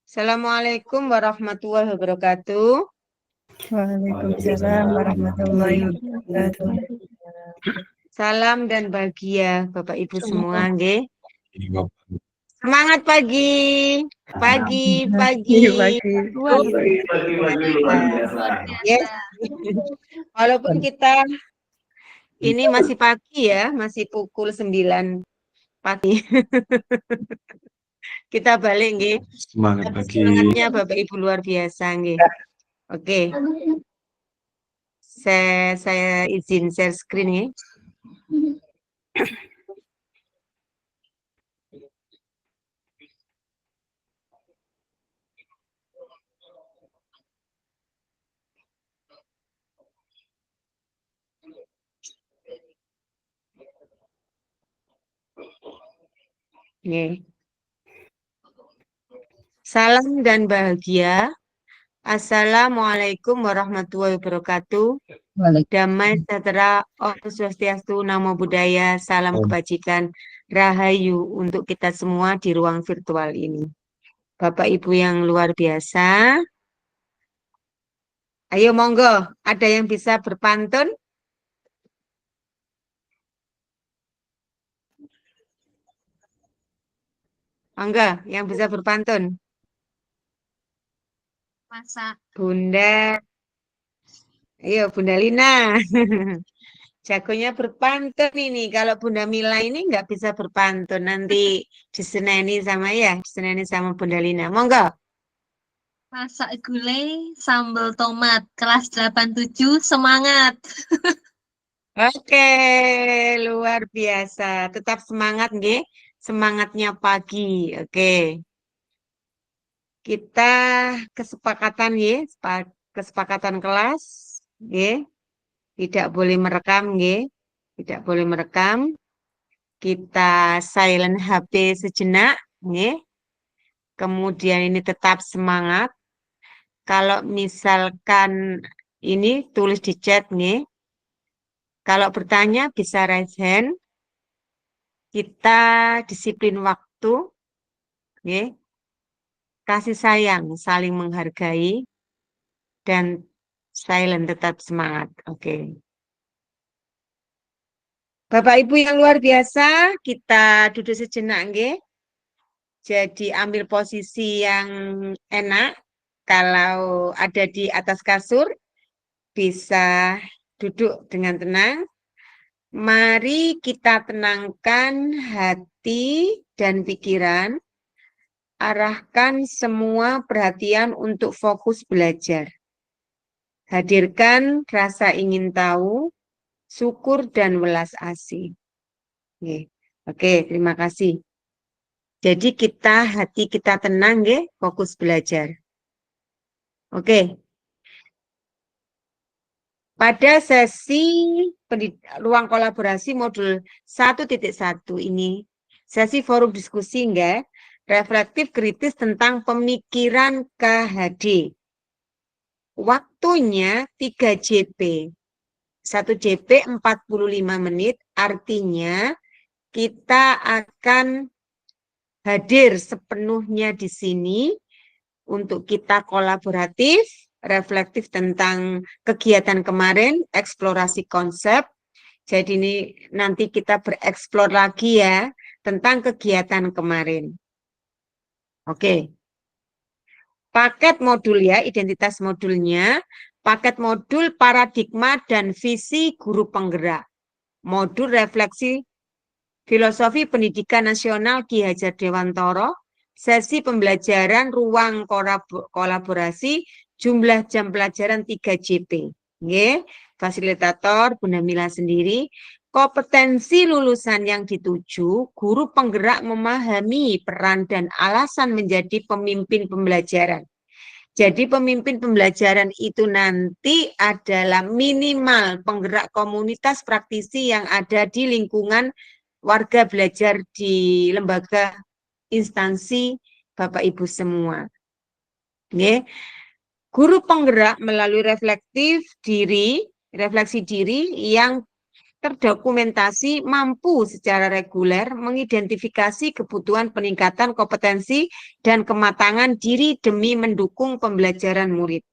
Assalamualaikum warahmatullahi wabarakatuh. Waalaikumsalam warahmatullahi wabarakatuh. Salam dan bahagia Bapak Ibu semua, nggih. Semangat pagi. Pagi. Pagi. Wah, yes. Walaupun kita ini masih pagi ya, masih pukul 9 pagi. Kita balik nggih. Semangat Tapi pagi. semangatnya Bapak Ibu luar biasa nggih. Oke. Saya izin share screen nggih. Nggih. Salam dan bahagia. Assalamualaikum warahmatullahi wabarakatuh. Damai sejahtera, Om Swastiastu, Namo Buddhaya, salam kebajikan, rahayu untuk kita semua di ruang virtual ini. Bapak Ibu yang luar biasa, ayo monggo, ada yang bisa berpantun? Monggo, yang bisa berpantun. Masa Bunda, ayo Bunda Lina. Jagonya berpantun ini. Kalau Bunda Mila ini nggak bisa berpantun. Nanti diseneni sama Bunda Lina. Monggo. masak gulai sambal tomat kelas 87 semangat. Oke, luar biasa. Tetap semangat, nggih. Semangatnya pagi. Oke. Kita kesepakatan, nggih. Kesepakatan kelas, nggih. Tidak boleh merekam, nggih. Tidak boleh merekam. Kita silent HP sejenak, nggih. Kemudian ini tetap semangat. Kalau misalkan ini tulis di chat nih. Kalau bertanya bisa raise hand. Kita disiplin waktu. Nih. Kasih sayang, saling menghargai. Dan silent tetap semangat. Oke. Bapak Ibu yang luar biasa, kita duduk sejenak nggih. Jadi ambil posisi yang enak. Kalau ada di atas kasur, bisa duduk dengan tenang. Mari kita tenangkan hati dan pikiran. Arahkan semua perhatian untuk fokus belajar. Hadirkan rasa ingin tahu, syukur dan welas asih. Oke, terima kasih. Jadi hati kita tenang, fokus belajar. Oke. Pada sesi ruang kolaborasi modul 1.1 ini, sesi forum diskusi reflektif kritis tentang pemikiran KHD. Waktunya 3 JP. 1 JP 45 menit, artinya kita akan hadir sepenuhnya di sini untuk kita kolaboratif, reflektif tentang kegiatan kemarin, eksplorasi konsep. Jadi ini nanti kita bereksplor lagi ya tentang kegiatan kemarin. Oke. Paket modul ya, identitas modulnya. Paket modul paradigma dan visi guru penggerak. Modul refleksi filosofi pendidikan nasional Ki Hajar Dewantoro. Sesi pembelajaran ruang kolaborasi, jumlah jam pelajaran 3 JP. Nggih, fasilitator Bunda Mila sendiri. Kompetensi lulusan yang dituju, guru penggerak memahami peran dan alasan menjadi pemimpin pembelajaran. Jadi pemimpin pembelajaran itu nanti adalah minimal penggerak komunitas praktisi yang ada di lingkungan warga belajar di lembaga instansi Bapak Ibu semua. Guru penggerak melalui refleksi diri yang terdokumentasi mampu secara reguler mengidentifikasi kebutuhan peningkatan kompetensi dan kematangan diri demi mendukung pembelajaran murid.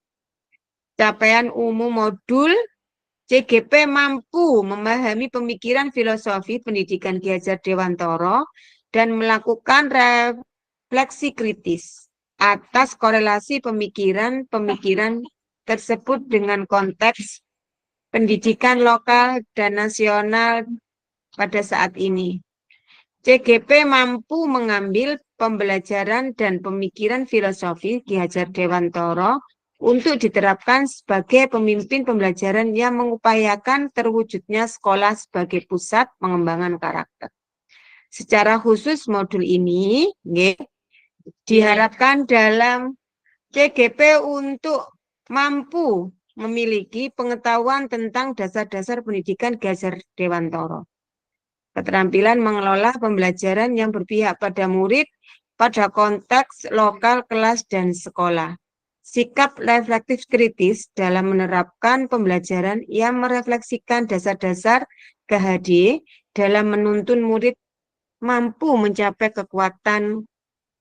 Capaian umum modul CGP mampu memahami pemikiran filosofi pendidikan Ki Hajar Dewantara dan melakukan refleksi kritis atas korelasi pemikiran-pemikiran tersebut dengan konteks pendidikan lokal dan nasional pada saat ini. CGP mampu mengambil pembelajaran dan pemikiran filosofi Ki Hajar Dewantara untuk diterapkan sebagai pemimpin pembelajaran yang mengupayakan terwujudnya sekolah sebagai pusat pengembangan karakter. Secara khusus modul ini diharapkan dalam CGP untuk mampu memiliki pengetahuan tentang dasar-dasar pendidikan Ki Hajar Dewantara. Keterampilan mengelola pembelajaran yang berpihak pada murid pada konteks lokal, kelas, dan sekolah. Sikap reflektif kritis dalam menerapkan pembelajaran yang merefleksikan dasar-dasar KHD dalam menuntun murid mampu mencapai kekuatan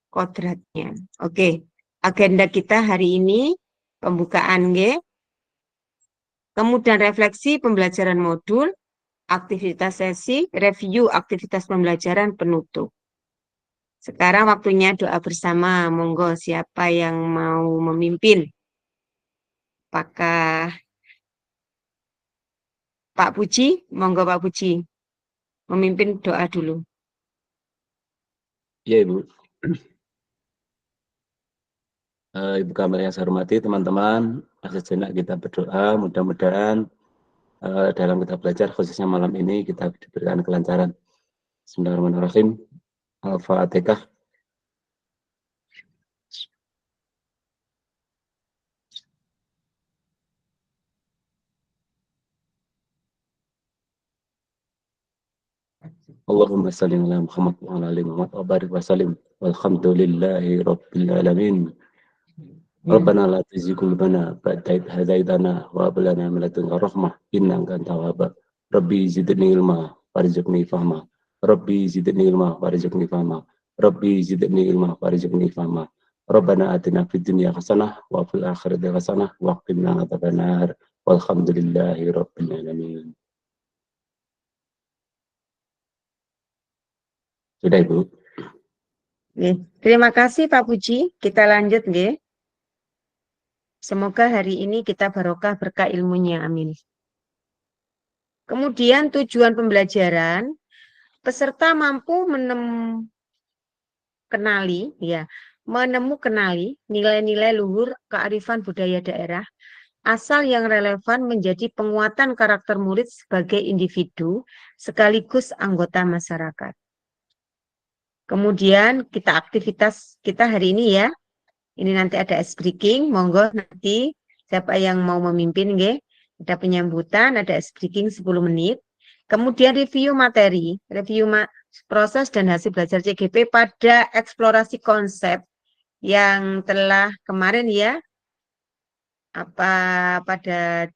kodratnya. Oke, agenda kita hari ini pembukaan kemudian refleksi pembelajaran modul, aktivitas sesi, review aktivitas pembelajaran penutup. Sekarang waktunya doa bersama. Monggo siapa yang mau memimpin? Apakah Pak Puji? Monggo Pak Puji. Memimpin doa dulu. Ya Ibu. Ibu Kamil yang saya hormati, teman-teman, sejenak kita berdoa, mudah-mudahan dalam kita belajar, khususnya malam ini, kita diberikan kelancaran. Bismillahirrahmanirrahim. Al-Fatihah. Allahumma salli ala Muhammad wa ala ali Muhammad wa barik wa salim. Walhamdulillahi rabbil alamin. Rabbana la tuzigh qulubana ba'da idh hadaytana wa hab lana min ladunka rahmah innaka antal wahhab. Rabbi zidni ilma warzuqni fahma. Rabbi zidni ilma warzuqni fahma. Rabbi zidni ilma warzuqni fahma. Rabbana atina fid dunya hasanah wa fil akhirati hasanah wa qina adzabannar. Walhamdulillahi rabbil alamin. Sudah Ibu. Terima kasih Pak Puji. Kita lanjut nggih. Semoga hari ini kita barokah berkah ilmunya. Amin. Kemudian tujuan pembelajaran, peserta mampu kenali nilai-nilai luhur kearifan budaya daerah, asal yang relevan menjadi penguatan karakter murid sebagai individu sekaligus anggota masyarakat. Kemudian aktivitas kita hari ini ya. Ini nanti ada ice breaking, monggo nanti siapa yang mau memimpin ada penyambutan, ada ice breaking 10 menit. Kemudian review materi, proses dan hasil belajar CGP pada eksplorasi konsep yang telah kemarin ya pada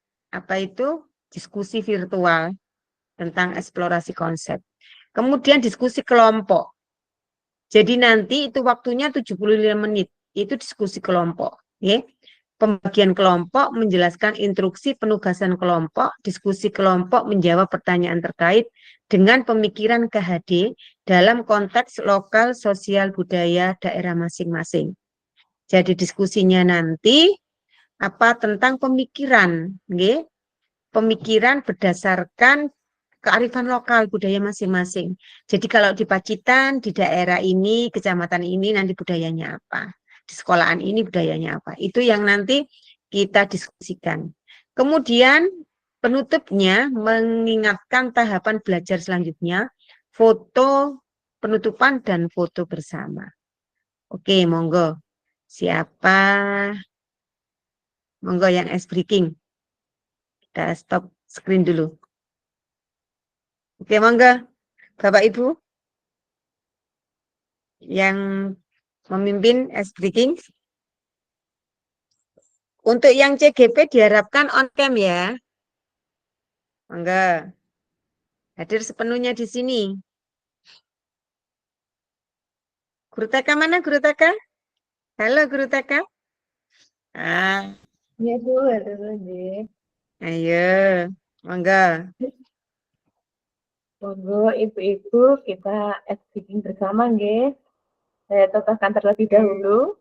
diskusi virtual tentang eksplorasi konsep. Kemudian diskusi kelompok. Jadi nanti itu waktunya 75 menit, itu diskusi kelompok. Pembagian kelompok menjelaskan instruksi penugasan kelompok, diskusi kelompok menjawab pertanyaan terkait dengan pemikiran KHD dalam konteks lokal, sosial, budaya, daerah masing-masing. Jadi diskusinya nanti tentang pemikiran, pemikiran berdasarkan kearifan lokal budaya masing-masing. Jadi kalau di Pacitan, di daerah ini, kecamatan ini nanti budayanya apa? Di sekolahan ini budayanya apa? Itu yang nanti kita diskusikan. Kemudian penutupnya mengingatkan tahapan belajar selanjutnya, foto penutupan dan foto bersama. Oke, monggo. Siapa? Monggo yang ice breaking. Kita stop screen dulu. Oke, monggo. Bapak Ibu yang memimpin ice breaking. Untuk yang CGP diharapkan on cam ya. Monggo. Hadir sepenuhnya di sini. Guru TK mana Guru TK? Halo Guru TK. Ah, Iya Bu, ada nggih. ayo, monggo. Monggo ibu-ibu kita speaking bersama nggih. Saya tokohkan terlebih dahulu.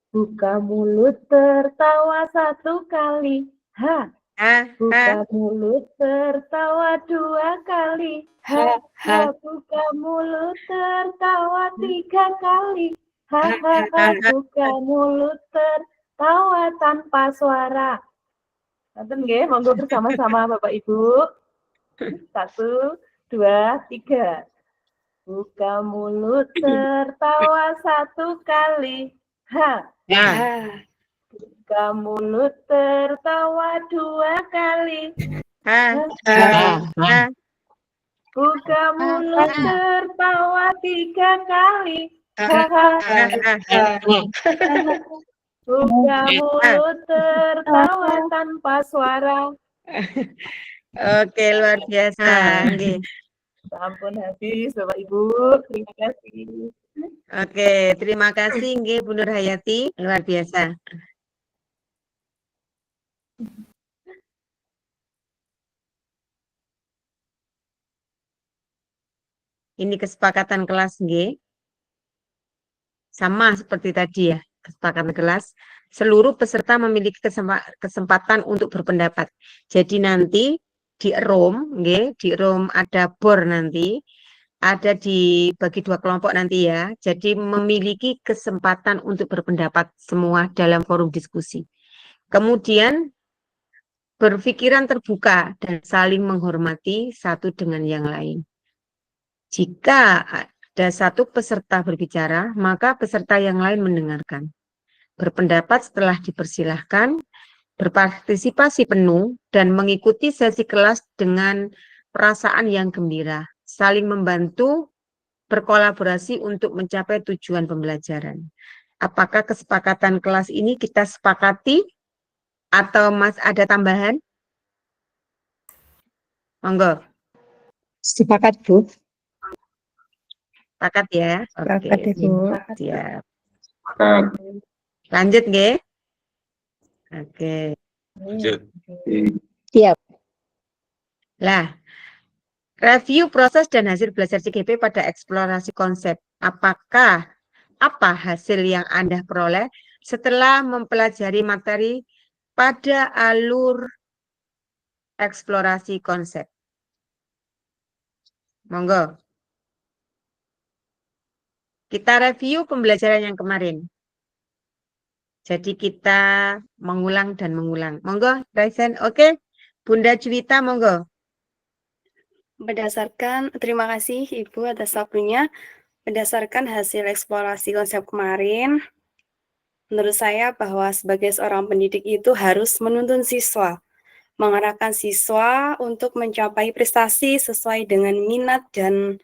Buka mulut tertawa satu kali. Ha. Ah, Buka ah, mulut tertawa dua kali. Ha. Ha. Buka mulut tertawa tiga kali. Ha. Ha. Ha. Buka mulut tertawa tanpa suara. Nanti nggih, monggo bersama-sama Bapak Ibu. 1, 2, 3. Buka mulut tertawa satu kali. Ha. ah, Buka mulut tertawa dua kali. ah, Ha. ah, Buka mulut tertawa tiga kali. Ha. Buka mulut tertawa tanpa suara. Oke, luar biasa. Nggih. Sampun habis Bapak Ibu. Terima kasih. Oke, terima kasih nggih Bu Nur Hayati, luar biasa. Ini kesepakatan kelas nggih. Sama seperti tadi ya, kesepakatan kelas. Seluruh peserta memiliki kesempatan untuk berpendapat. Jadi nanti di room, nggih, di room ada bor nanti, ada dibagi dua kelompok nanti ya. Jadi memiliki kesempatan untuk berpendapat semua dalam forum diskusi. Kemudian berpikiran terbuka dan saling menghormati satu dengan yang lain. Jika ada satu peserta berbicara, maka peserta yang lain mendengarkan. Berpendapat setelah dipersilahkan, berpartisipasi penuh, dan mengikuti sesi kelas dengan perasaan yang gembira, saling membantu, berkolaborasi untuk mencapai tujuan pembelajaran. Apakah kesepakatan kelas ini kita sepakati atau Mas ada tambahan? Monggo. Sepakat Bu. Sepakat ya? Sepakat Oke, Ibu. siap. Lanjut nggih? Oke. Siap. Lah, review proses dan hasil belajar CGP pada eksplorasi konsep. Apa hasil yang Anda peroleh setelah mempelajari materi pada alur eksplorasi konsep? Monggo. Kita review pembelajaran yang kemarin. Jadi kita mengulang dan mengulang. Monggo, Raisen. Oke. Bunda Juwita, monggo. Terima kasih Ibu atas waktunya. Berdasarkan hasil eksplorasi konsep kemarin, menurut saya bahwa sebagai seorang pendidik itu harus menuntun siswa, mengarahkan siswa untuk mencapai prestasi sesuai dengan minat dan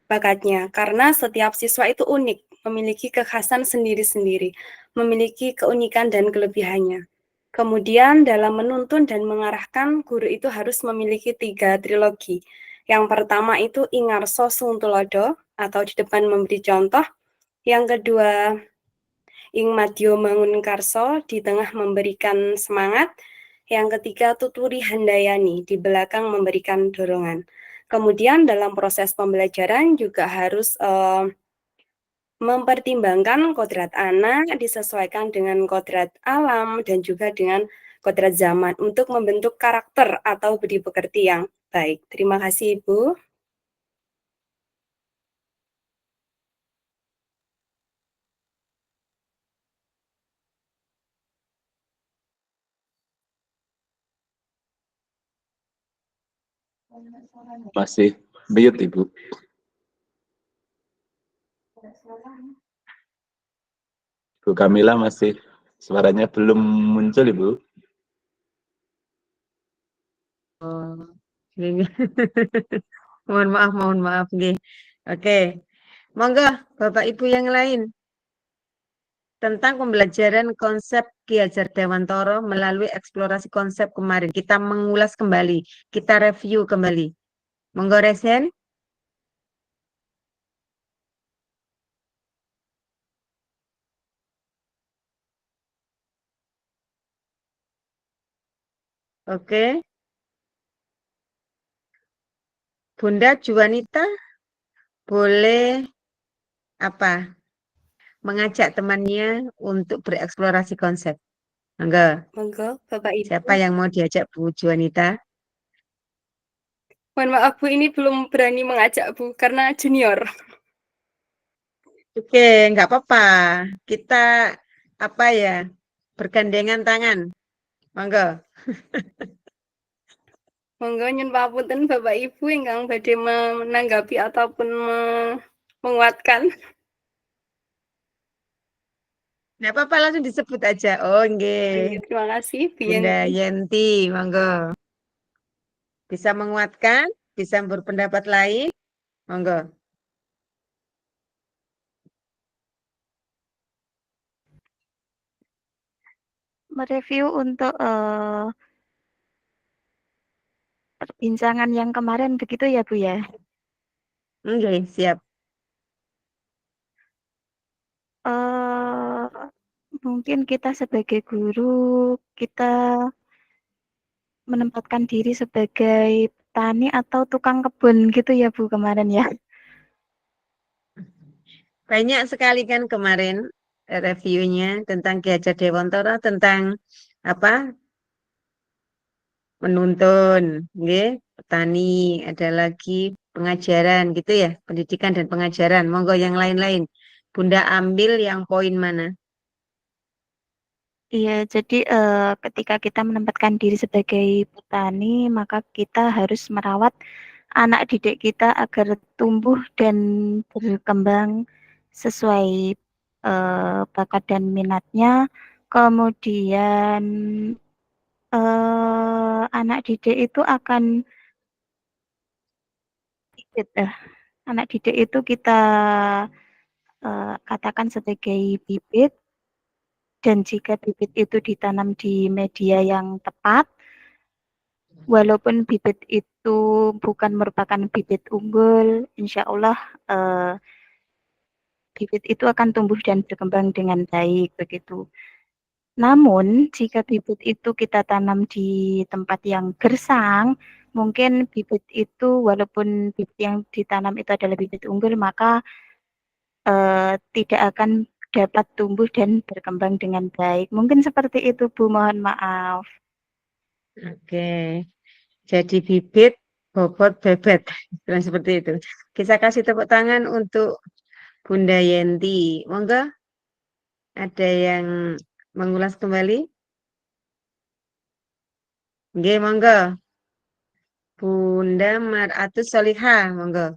bakatnya. Karena setiap siswa itu unik, memiliki kekhasan sendiri-sendiri, memiliki keunikan dan kelebihannya. Kemudian dalam menuntun dan mengarahkan, guru itu harus memiliki 3 trilogi. Yang pertama itu Ingarso Sungtulodo, atau di depan memberi contoh. Yang kedua, Ingmadyo Mangunkarso, di tengah memberikan semangat. Yang ketiga, Tuturi Handayani, di belakang memberikan dorongan. Kemudian dalam proses pembelajaran juga harus mempertimbangkan kodrat anak disesuaikan dengan kodrat alam dan juga dengan kodrat zaman untuk membentuk karakter atau budi pekerti yang baik. Terima kasih Ibu. Masih mute Ibu. Bu Kamila masih suaranya belum muncul Ibu. Oh, mohon maaf nggih. Oke. Monggo Bapak Ibu yang lain. tentang pembelajaran konsep Ki Hajar Dewantara melalui eksplorasi konsep kemarin. Kita mengulas kembali, kita review kembali. Monggo Resen. Oke. Bunda Juwanita boleh apa? Mengajak temannya untuk bereksplorasi konsep. Monggo. Monggo, Bapak Ibu. Siapa yang mau diajak Bu Juwanita? Mohon maaf Bu, ini belum berani mengajak Bu karena junior. Oke, nggak apa-apa. Kita apa ya? Bergandengan tangan. Monggo. Monggo nyun papunten Bapak Ibu ingkang badhe menanggapi ataupun menguatkan. Nggak apa-apa, langsung disebut aja. Oh, nggih. Terima kasih Bu Bunda Yenti. Yenti, monggo. Bisa menguatkan, bisa berpendapat lain. Monggo. Mereview untuk perbincangan yang kemarin begitu ya Bu ya. Oke, siap. Mungkin kita sebagai guru, kita menempatkan diri sebagai petani atau tukang kebun gitu ya Bu kemarin ya. Banyak sekali kan kemarin reviewnya tentang Ki Hajar Dewantara, tentang apa? Menuntun, nggih, petani, ada lagi pengajaran gitu ya, pendidikan dan pengajaran. Monggo yang lain-lain. Bunda ambil yang poin mana? Iya, jadi ketika kita menempatkan diri sebagai petani, maka kita harus merawat anak didik kita agar tumbuh dan berkembang sesuai bakat dan minatnya. Kemudian anak didik itu akan anak didik itu kita katakan sebagai bibit. Dan jika bibit itu ditanam di media yang tepat, walaupun bibit itu bukan merupakan bibit unggul, insya Allah bibit itu akan tumbuh dan berkembang dengan baik begitu. Namun jika bibit itu kita tanam di tempat yang gersang, mungkin bibit itu walaupun bibit yang ditanam itu adalah bibit unggul, maka tidak akan dapat tumbuh dan berkembang dengan baik. Mungkin seperti itu Bu, mohon maaf. Oke. Jadi bibit, bobot, bebet. Dan seperti itu. Kita kasih tepuk tangan untuk Bunda Yenti. Monggo. Ada yang mengulas kembali? Nggih, monggo. Bunda Mar'atus Solihah, monggo.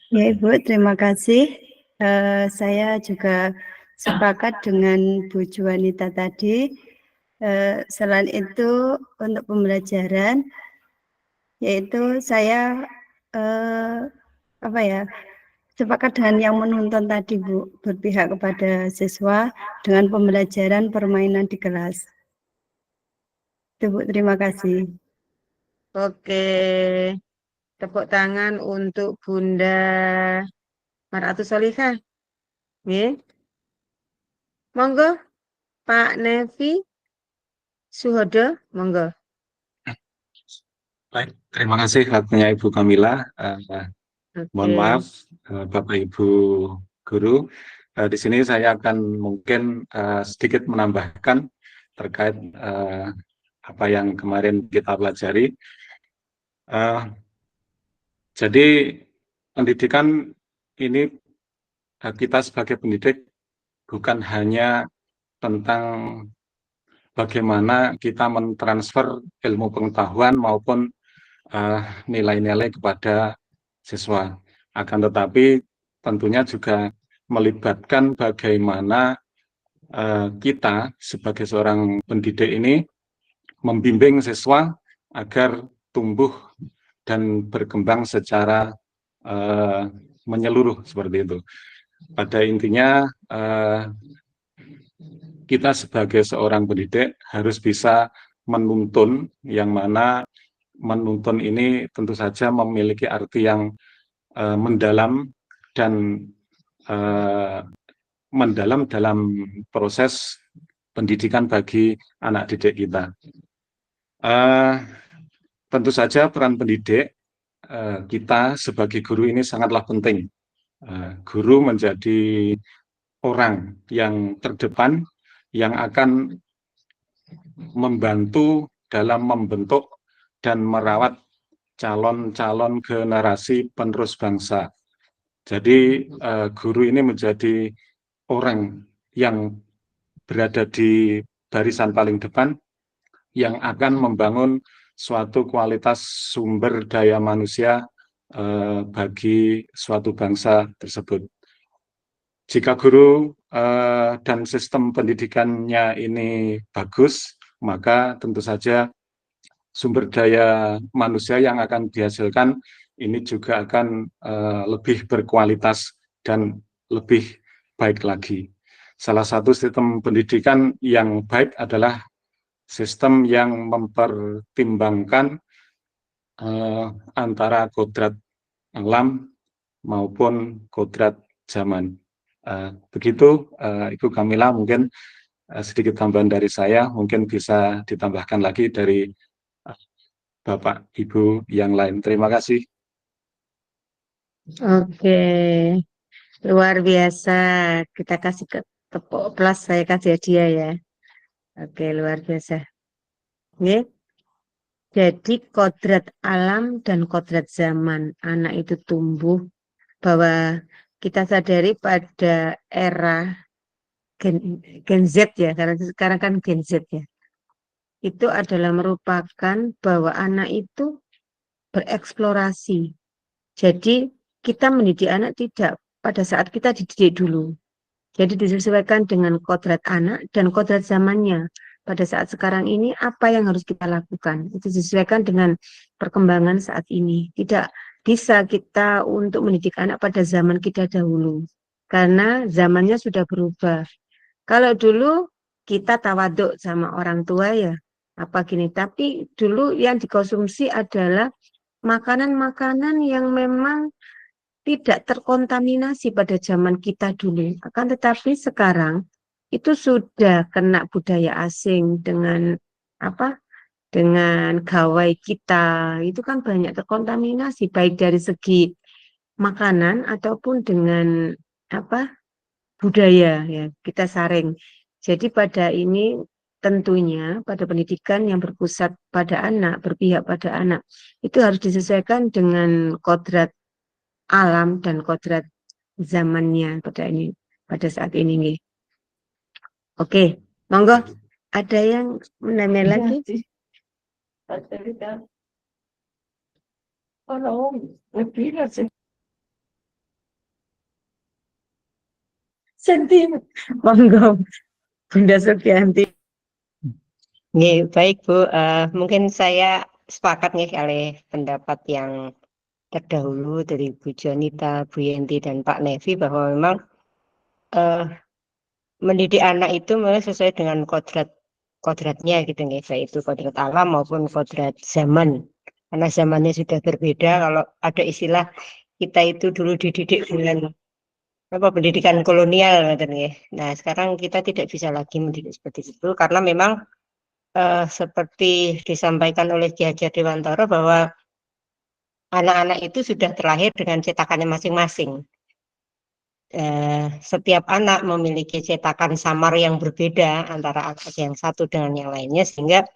Ya Ibu, terima kasih. Saya juga sepakat dengan Bu Juwanita tadi. Selain itu untuk pembelajaran, yaitu saya sepakat dengan yang menuntun tadi Bu, berpihak kepada siswa dengan pembelajaran permainan di kelas. Itu Bu, terima kasih. Oke. Tepuk tangan untuk Bunda Mar'atus Solihah. Nggih. Monggo, Pak Nevi Suhodo, monggo. Baik, terima kasih waktunya Ibu Kamila. Mohon maaf, Bapak Ibu Guru. Di sini saya akan mungkin sedikit menambahkan terkait apa yang kemarin kita pelajari. Jadi pendidikan ini kita sebagai pendidik bukan hanya tentang bagaimana kita mentransfer ilmu pengetahuan maupun nilai-nilai kepada siswa. Akan tetapi tentunya juga melibatkan bagaimana kita sebagai seorang pendidik ini membimbing siswa agar tumbuh dan berkembang secara menyeluruh seperti itu. pada intinya kita sebagai seorang pendidik harus bisa menuntun, yang mana menuntun ini tentu saja memiliki arti yang mendalam dan mendalam dalam proses pendidikan bagi anak didik kita. Tentu saja peran pendidik kita sebagai guru ini sangatlah penting. Guru menjadi orang yang terdepan yang akan membantu dalam membentuk dan merawat calon-calon generasi penerus bangsa. Jadi guru ini menjadi orang yang berada di barisan paling depan yang akan membangun suatu kualitas sumber daya manusia bagi suatu bangsa tersebut. Jika guru dan sistem pendidikannya ini bagus, maka tentu saja sumber daya manusia yang akan dihasilkan ini juga akan lebih berkualitas dan lebih baik lagi. Salah satu sistem pendidikan yang baik adalah sistem yang mempertimbangkan antara kodrat alam maupun kodrat zaman. Begitu Ibu Kamila, mungkin sedikit tambahan dari saya, mungkin bisa ditambahkan lagi dari Bapak Ibu yang lain. Terima kasih. Oke, luar biasa. Kita kasih tepuk plus, saya kasih hadiah ya. Oke, luar biasa. Oke. Jadi kodrat alam dan kodrat zaman anak itu tumbuh, bahwa kita sadari pada era Gen Z ya, karena sekarang kan Gen Z ya, itu adalah merupakan bahwa anak itu bereksplorasi. Jadi kita mendidik anak tidak pada saat kita dididik dulu. Jadi disesuaikan dengan kodrat anak dan kodrat zamannya. Pada saat sekarang ini apa yang harus kita lakukan? Itu disesuaikan dengan perkembangan saat ini. Tidak bisa kita untuk mendidik anak pada zaman kita dahulu. Karena zamannya sudah berubah. Kalau dulu kita tawaduk sama orang tua ya, apa gini. Tapi dulu yang dikonsumsi adalah makanan-makanan yang memang tidak terkontaminasi pada zaman kita dulu. Akan tetapi sekarang itu sudah kena budaya asing dengan apa? Dengan gawai kita. Itu kan banyak terkontaminasi baik dari segi makanan ataupun dengan apa? Budaya ya, kita saring. Jadi pada ini tentunya pada pendidikan yang berpusat pada anak, berpihak pada anak, itu harus disesuaikan dengan kodrat alam dan kodrat zamannya pada saat ini nih. Oke, monggo ada yang menambah lagi? Senti, monggo Bunda Sugianti. Nggih, baik Bu. Mungkin saya sepakat nih kali pendapat yang terdahulu dari Bu Jonita, Bu Yenti, dan Pak Nevi bahwa memang mendidik anak itu memang sesuai dengan kodratnya gitu nih, baik itu kodrat alam maupun kodrat zaman. Karena zamannya sudah berbeda. Kalau ada istilah kita itu dulu dididik dengan pendidikan kolonial gitu nih. Nah, sekarang kita tidak bisa lagi mendidik seperti itu karena memang seperti disampaikan oleh Ki Hajar Dewantara bahwa anak-anak itu sudah terlahir dengan cetakannya masing-masing. Setiap anak memiliki cetakan samar yang berbeda antara anak yang satu dengan yang lainnya, sehingga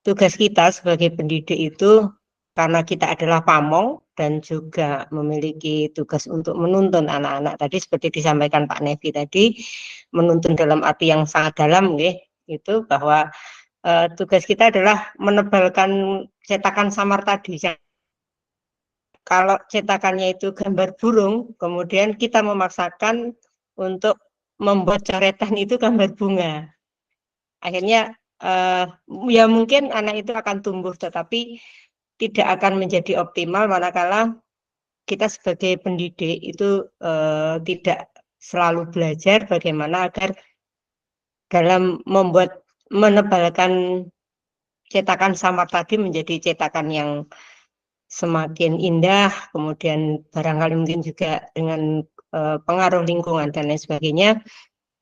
tugas kita sebagai pendidik itu, karena kita adalah pamong dan juga memiliki tugas untuk menuntun anak-anak tadi seperti disampaikan Pak Nevi tadi, menuntun dalam arti yang sangat dalam itu bahwa tugas kita adalah menebalkan cetakan samar tadi. Kalau cetakannya itu gambar burung, kemudian kita memaksakan untuk membuat coretan itu gambar bunga. Akhirnya ya mungkin anak itu akan tumbuh, tetapi tidak akan menjadi optimal manakala kita sebagai pendidik itu tidak selalu belajar bagaimana agar dalam menebalkan cetakan samar tadi menjadi cetakan yang semakin indah, kemudian barangkali mungkin juga dengan pengaruh lingkungan dan lain sebagainya,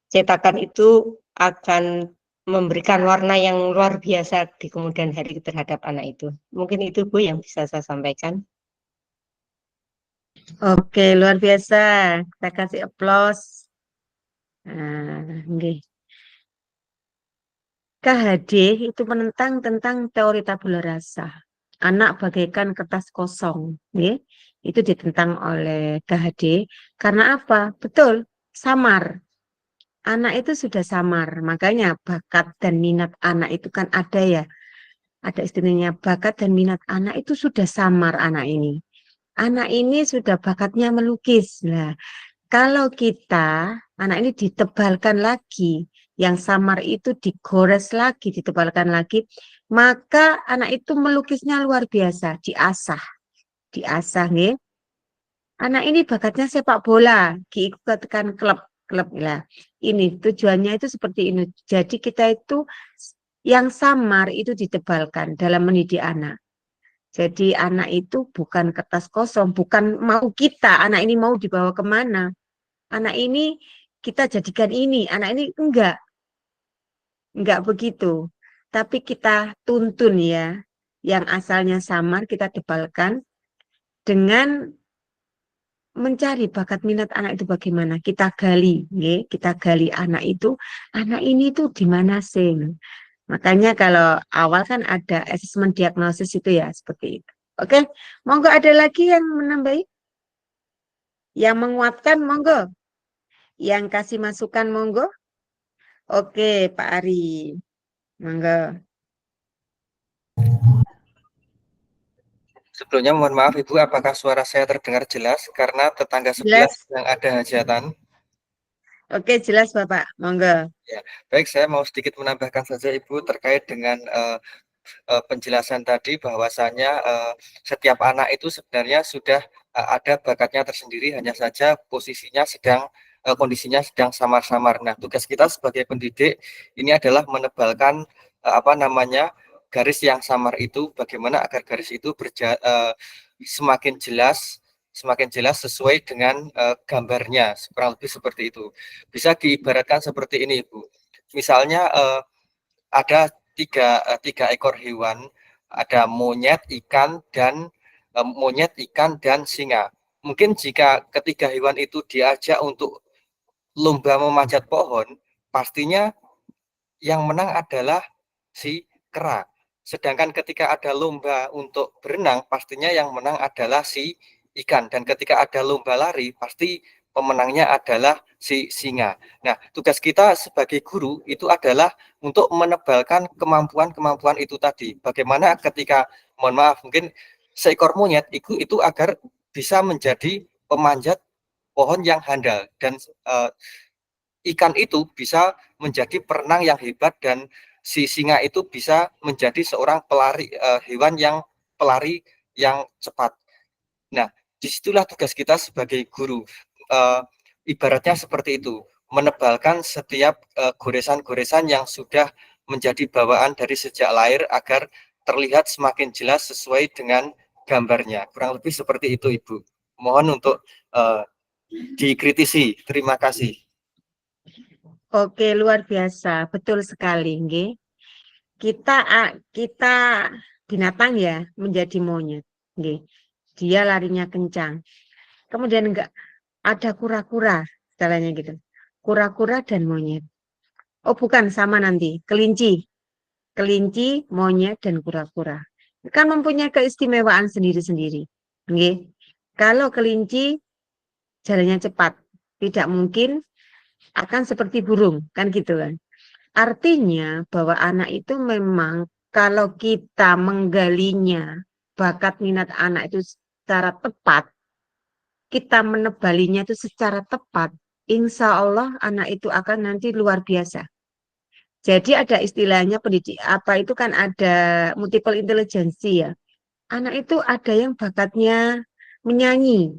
cetakan itu akan memberikan warna yang luar biasa di kemudian hari terhadap anak itu. Mungkin itu Bu yang bisa saya sampaikan. Oke, luar biasa. Kita kasih aplaus. Nah, nggih. KHD itu menentang tentang teori tabula rasa. Anak bagaikan kertas kosong, nggih. Itu ditentang oleh KHD karena apa? Betul, samar. Anak itu sudah samar, makanya bakat dan minat anak itu kan ada ya. Ada istilahnya bakat dan minat anak itu sudah samar anak ini. Anak ini sudah bakatnya melukis. Nah, kalau kita, anak ini ditebalkan lagi, yang samar itu digores lagi, ditebalkan lagi, maka anak itu melukisnya luar biasa, diasah. Diasah, nih. Anak ini bakatnya sepak bola, diikutkan klub lah. Ini tujuannya itu seperti ini. Jadi kita itu yang samar itu ditebalkan dalam mendidik anak. Jadi anak itu bukan kertas kosong, bukan mau kita, anak ini mau dibawa kemana. Anak ini kita jadikan ini, anak ini enggak begitu. Tapi kita tuntun ya, yang asalnya samar kita tebalkan dengan mencari bakat minat anak itu bagaimana. Kita gali, ya, kita gali anak itu, anak ini tuh di mana sih? Makanya kalau awal kan ada asesmen diagnosis itu ya, seperti itu. Oke, monggo ada lagi yang menambahi? Yang menguatkan, monggo. Yang kasih masukan, monggo. Oke, Pak Ari. Monggo. Sebelumnya mohon maaf Ibu, apakah suara saya terdengar jelas? Karena tetangga sebelah yang ada hajatan. Oke, jelas Bapak. Monggo. Ya, baik, saya mau sedikit menambahkan saja Ibu terkait dengan penjelasan tadi bahwasanya setiap anak itu sebenarnya sudah ada bakatnya tersendiri, hanya saja posisinya sedang kondisinya sedang samar-samar. Nah, tugas kita sebagai pendidik ini adalah menebalkan garis yang samar itu, bagaimana agar garis itu semakin jelas sesuai dengan gambarnya, kurang lebih seperti itu. Bisa diibaratkan seperti ini, Ibu. Misalnya ada tiga ekor hewan, ada monyet, ikan, dan singa. Mungkin jika ketiga hewan itu diajak untuk lomba memanjat pohon, pastinya yang menang adalah si kera. Sedangkan ketika ada lomba untuk berenang, pastinya yang menang adalah si ikan. Dan ketika ada lomba lari, pasti pemenangnya adalah si singa. Nah, tugas kita sebagai guru itu adalah untuk menebalkan kemampuan-kemampuan itu tadi. Bagaimana ketika, mohon maaf, mungkin seekor monyet itu agar bisa menjadi pemanjat pohon yang handal. Dan ikan itu bisa menjadi perenang yang hebat, dan si singa itu bisa menjadi seorang pelari, hewan yang pelari yang cepat. Nah, disitulah tugas kita sebagai guru. Ibaratnya seperti itu, menebalkan setiap goresan-goresan yang sudah menjadi bawaan dari sejak lahir agar terlihat semakin jelas sesuai dengan gambarnya. Kurang lebih seperti itu, Ibu. Mohon untuk dikritisi. Terima kasih. Oke, luar biasa, betul sekali, nggih. Kita binatang ya menjadi monyet, nggih. Dia larinya kencang. Kemudian enggak ada kura-kura, istilahnya gitu. Kura-kura dan monyet. Oh, bukan sama nanti, kelinci. Kelinci, monyet dan kura-kura. Kan mempunyai keistimewaan sendiri-sendiri, nggih. Kalau kelinci jalannya cepat, tidak mungkin akan seperti burung, kan gitu kan. Artinya bahwa anak itu memang kalau kita menggalinya, bakat minat anak itu secara tepat, kita menebalinya itu secara tepat, insya Allah anak itu akan nanti luar biasa. Jadi ada istilahnya pendidik apa itu kan ada multiple intelligence ya. Anak itu ada yang bakatnya menyanyi.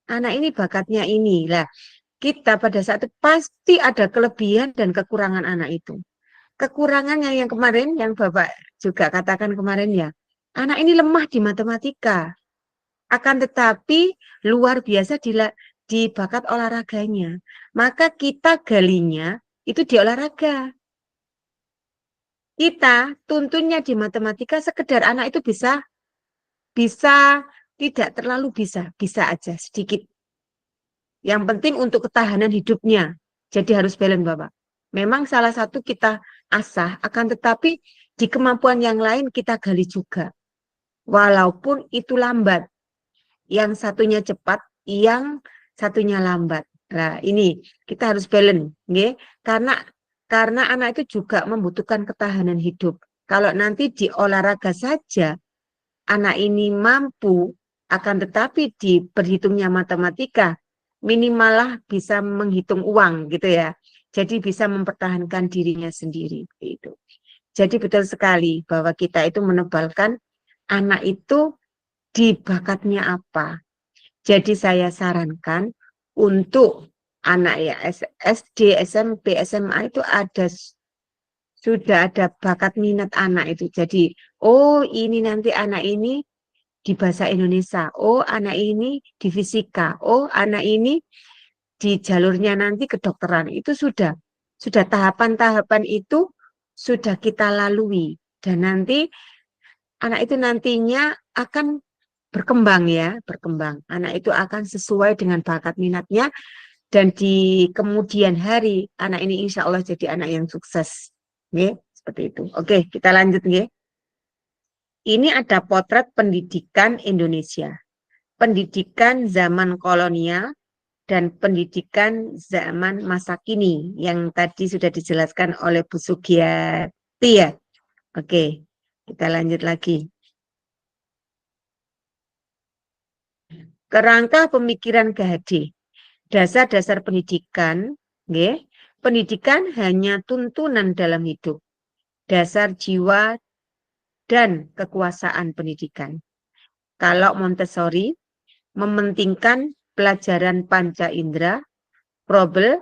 Anak ini bakatnya ini lah. kita pada saat itu pasti ada kelebihan dan kekurangan anak itu. Kekurangannya yang kemarin, yang Bapak juga katakan kemarin ya, anak ini lemah di matematika. Akan tetapi luar biasa di bakat olahraganya. Maka kita galinya itu di olahraga. Kita tuntunnya di matematika sekedar anak itu bisa tidak terlalu bisa aja sedikit. Yang penting untuk ketahanan hidupnya. Jadi harus balance Bapak. Memang salah satu kita asah, akan tetapi di kemampuan yang lain kita gali juga. Walaupun itu lambat. Yang satunya cepat, yang satunya lambat. Nah, ini kita harus balance, nggih. Karena anak itu juga membutuhkan ketahanan hidup. Kalau nanti di olahraga saja anak ini mampu, akan tetapi di berhitungnya matematika minimalah bisa menghitung uang gitu ya. Jadi bisa mempertahankan dirinya sendiri itu. Jadi betul sekali bahwa kita itu menebalkan anak itu di bakatnya apa. Jadi saya sarankan untuk anak ya SD, SMP, SMA itu sudah ada bakat minat anak itu. Jadi, oh ini nanti anak ini di bahasa Indonesia, oh anak ini di fisika, oh anak ini di jalurnya nanti kedokteran. Itu sudah tahapan-tahapan itu sudah kita lalui. Dan nanti anak itu nantinya akan berkembang ya, berkembang. Anak itu akan sesuai dengan bakat minatnya dan di kemudian hari anak ini insya Allah jadi anak yang sukses. Oke, seperti itu. Oke, kita lanjut ya. Ini ada potret pendidikan Indonesia. Pendidikan zaman kolonial dan pendidikan zaman masa kini yang tadi sudah dijelaskan oleh Bu Sugiyati ya. Oke, kita lanjut lagi. Kerangka pemikiran Ghadi, dasar-dasar pendidikan, nggih. Pendidikan hanya tuntunan dalam hidup, dasar jiwa dan kekuasaan pendidikan. Kalau Montessori mementingkan pelajaran panca indera, Froebel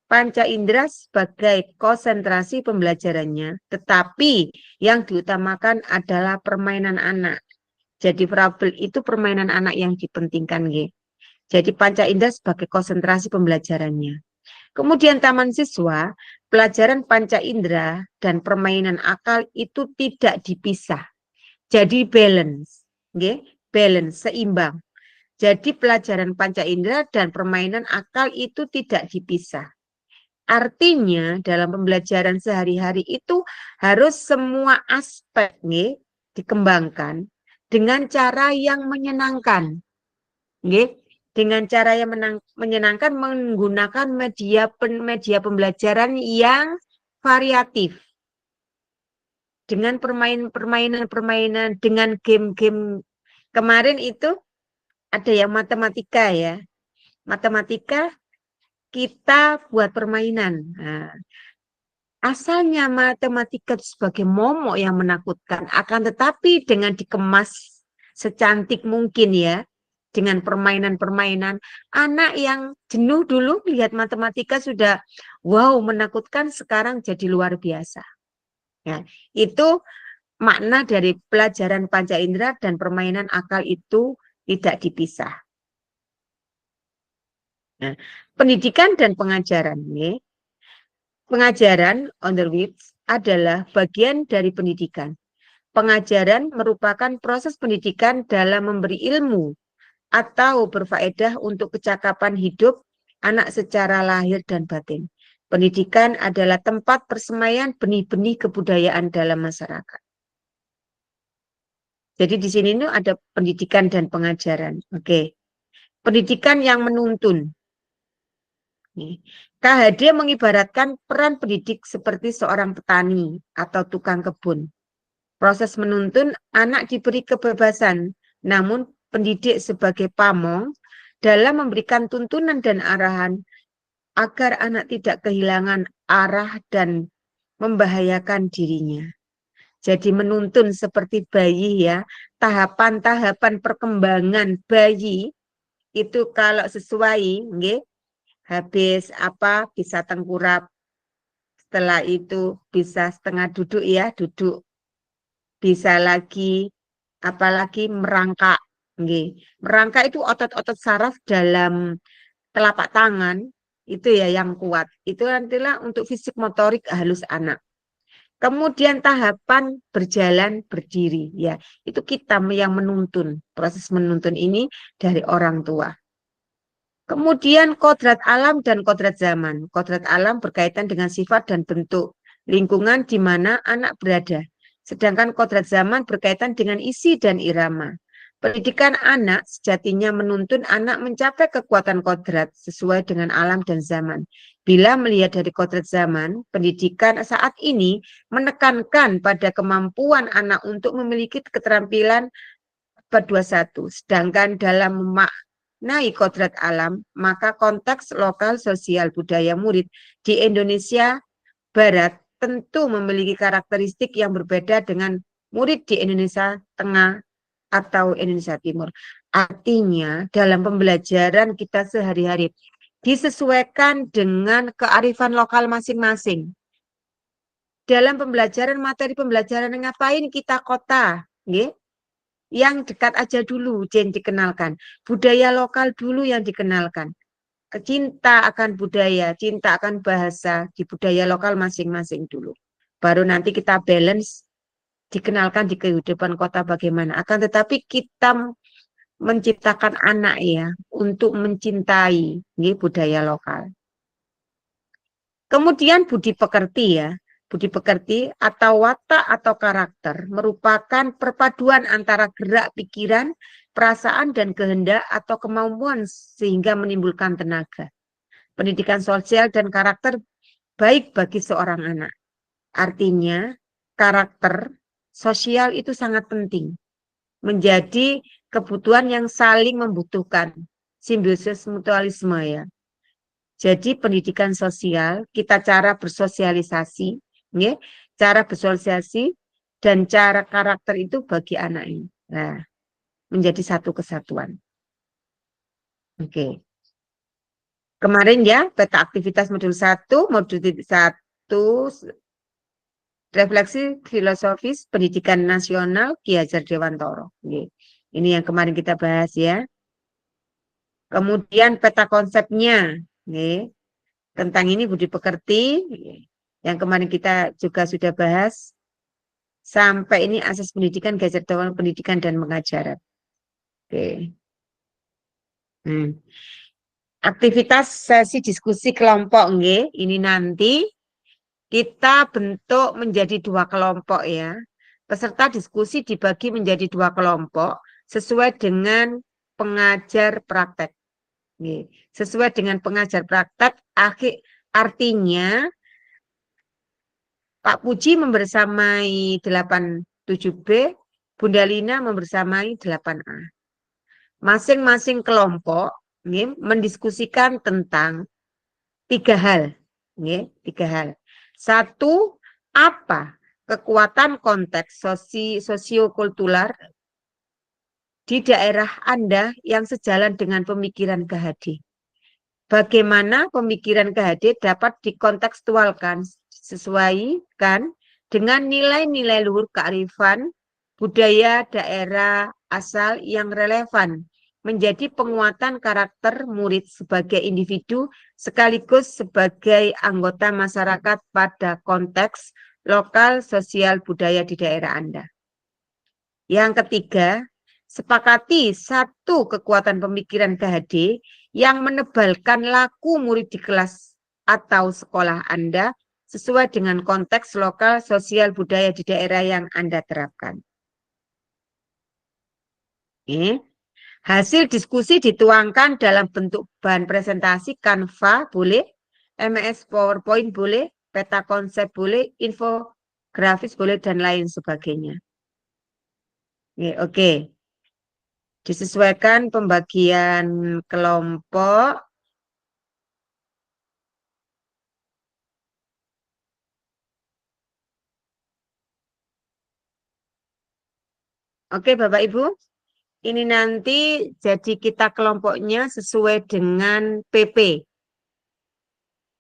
panca indera sebagai konsentrasi pembelajarannya, tetapi yang diutamakan adalah permainan anak. Jadi Froebel itu permainan anak yang dipentingkan, nggih. Jadi panca indera sebagai konsentrasi pembelajarannya. Kemudian taman siswa, pelajaran panca indera dan permainan akal itu tidak dipisah. Jadi balance, nggih, balance, seimbang. Jadi pelajaran panca indera dan permainan akal itu tidak dipisah. Artinya dalam pembelajaran sehari-hari itu harus semua aspek nggih dikembangkan dengan cara yang menyenangkan. Nggih, dengan cara yang menyenangkan menggunakan media pembelajaran yang variatif. Dengan permainan, dengan game-game kemarin itu ada yang matematika ya. Matematika kita buat permainan. Nah, asalnya matematika sebagai momok yang menakutkan, akan tetapi dengan dikemas secantik mungkin ya, dengan permainan-permainan, anak yang jenuh dulu lihat matematika sudah wow menakutkan, sekarang jadi luar biasa. Ya, itu makna dari pelajaran panca indera dan permainan akal itu tidak dipisah. Nah, pendidikan dan pengajaran nih. Pengajaran onderwijs adalah bagian dari pendidikan. Pengajaran merupakan proses pendidikan dalam memberi ilmu atau berfaedah untuk kecakapan hidup anak secara lahir dan batin. Pendidikan adalah tempat persemaian benih-benih kebudayaan dalam masyarakat. Jadi di sini itu ada pendidikan dan pengajaran. Oke. Pendidikan yang menuntun. KHD mengibaratkan peran pendidik seperti seorang petani atau tukang kebun. Proses menuntun, anak diberi kebebasan, namun pendidik sebagai pamong dalam memberikan tuntunan dan arahan agar anak tidak kehilangan arah dan membahayakan dirinya. Jadi menuntun seperti bayi ya, tahapan-tahapan perkembangan bayi itu kalau sesuai, nggih, habis apa bisa tengkurap, setelah itu bisa setengah duduk ya, duduk, bisa lagi apalagi merangkak. Nggih. Merangkak itu otot-otot saraf dalam telapak tangan itu ya yang kuat. Itu nantilah untuk fisik motorik halus anak. Kemudian tahapan berjalan berdiri ya. Itu kita yang menuntun. Proses menuntun ini dari orang tua. Kemudian kodrat alam dan kodrat zaman. Kodrat alam berkaitan dengan sifat dan bentuk lingkungan di mana anak berada. Sedangkan kodrat zaman berkaitan dengan isi dan irama. Pendidikan anak sejatinya menuntun anak mencapai kekuatan kodrat sesuai dengan alam dan zaman. Bila melihat dari kodrat zaman, pendidikan saat ini menekankan pada kemampuan anak untuk memiliki keterampilan ber-21. Sedangkan dalam memaknai kodrat alam, maka konteks lokal sosial budaya murid di Indonesia Barat tentu memiliki karakteristik yang berbeda dengan murid di Indonesia Tengah atau Indonesia Timur. Artinya dalam pembelajaran kita sehari-hari disesuaikan dengan kearifan lokal masing-masing. Dalam pembelajaran materi pembelajaran ngapain kita kota, nggih? Yang dekat aja dulu yang dikenalkan. Budaya lokal dulu yang dikenalkan. Cinta akan budaya, cinta akan bahasa di budaya lokal masing-masing dulu. Baru nanti kita balance dikenalkan di kehidupan kota bagaimana. Akan tetapi kita menciptakan anak ya untuk mencintai budaya lokal. Kemudian budi pekerti ya. Budi pekerti atau watak atau karakter merupakan perpaduan antara gerak pikiran, perasaan dan kehendak atau kemampuan sehingga menimbulkan tenaga. Pendidikan sosial dan karakter baik bagi seorang anak. Artinya karakter sosial itu sangat penting. Menjadi kebutuhan yang saling membutuhkan. Simbiosis mutualisme ya. Jadi pendidikan sosial, kita cara bersosialisasi, ya, cara bersosialisasi dan cara karakter itu bagi anak ini. Nah, menjadi satu kesatuan. Oke. Kemarin ya, peta aktivitas modul 1, modul 1, refleksi filosofis pendidikan nasional Ki Hajar Dewantoro. Ini yang kemarin kita bahas ya. Kemudian peta konsepnya, tentang ini budi pekerti, yang kemarin kita juga sudah bahas. Sampai ini asas pendidikan Ki Hajar Dewantoro pendidikan dan pengajaran. Oke. Aktivitas sesi diskusi kelompok, ini nanti kita bentuk menjadi 2 kelompok ya. Peserta diskusi dibagi menjadi 2 kelompok sesuai dengan pengajar praktek. Sesuai dengan pengajar praktek, artinya Pak Puji membersamai 87B, Bunda Lina membersamai 8A. Masing-masing kelompok mendiskusikan tentang 3 hal. 3 hal. 1, apa kekuatan konteks sosiokultural di daerah Anda yang sejalan dengan pemikiran KHD. Bagaimana pemikiran KHD dapat dikontekstualkan, sesuaikan dengan nilai-nilai luhur kearifan budaya daerah asal yang relevan, menjadi penguatan karakter murid sebagai individu sekaligus sebagai anggota masyarakat pada konteks lokal sosial budaya di daerah Anda. Yang ketiga, sepakati 1 kekuatan pemikiran KHD yang menebalkan laku murid di kelas atau sekolah Anda sesuai dengan konteks lokal sosial budaya di daerah yang Anda terapkan. Hasil diskusi dituangkan dalam bentuk bahan presentasi Canva boleh, MS PowerPoint boleh, peta konsep boleh, infografis boleh, dan lain sebagainya. Oke. Disesuaikan pembagian kelompok. Oke, Bapak Ibu. Ini nanti jadi kita kelompoknya sesuai dengan PP.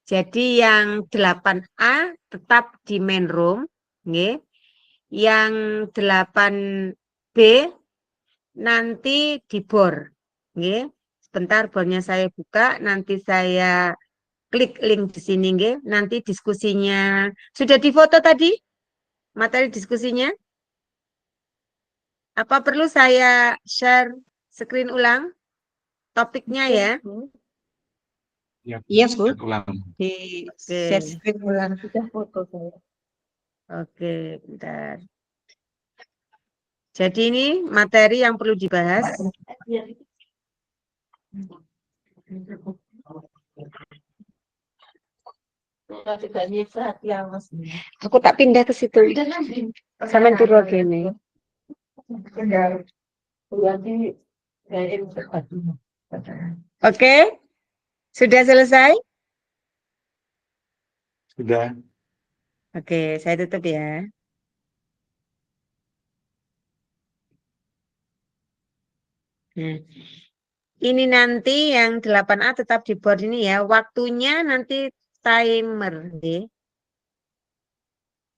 Jadi yang 8A tetap di main room, nggih. Yang 8B nanti di bor, nggih. Sebentar bornya saya buka, nanti saya klik link di sini, nggih. Nanti diskusinya sudah difoto tadi materi diskusinya. Apa perlu saya share screen ulang topiknya ya? Iya, Bu. Ulang. Di Oke. share screen ulang. Sudah foto saya. Oke, bentar. Jadi ini materi yang perlu dibahas. Aku tak pindah ke situ. Sampai turun gini. Oke, sudah selesai? Sudah. Oke, saya tutup ya. Nah, ini nanti yang 8A tetap di board ini ya. Waktunya nanti timer, nggih.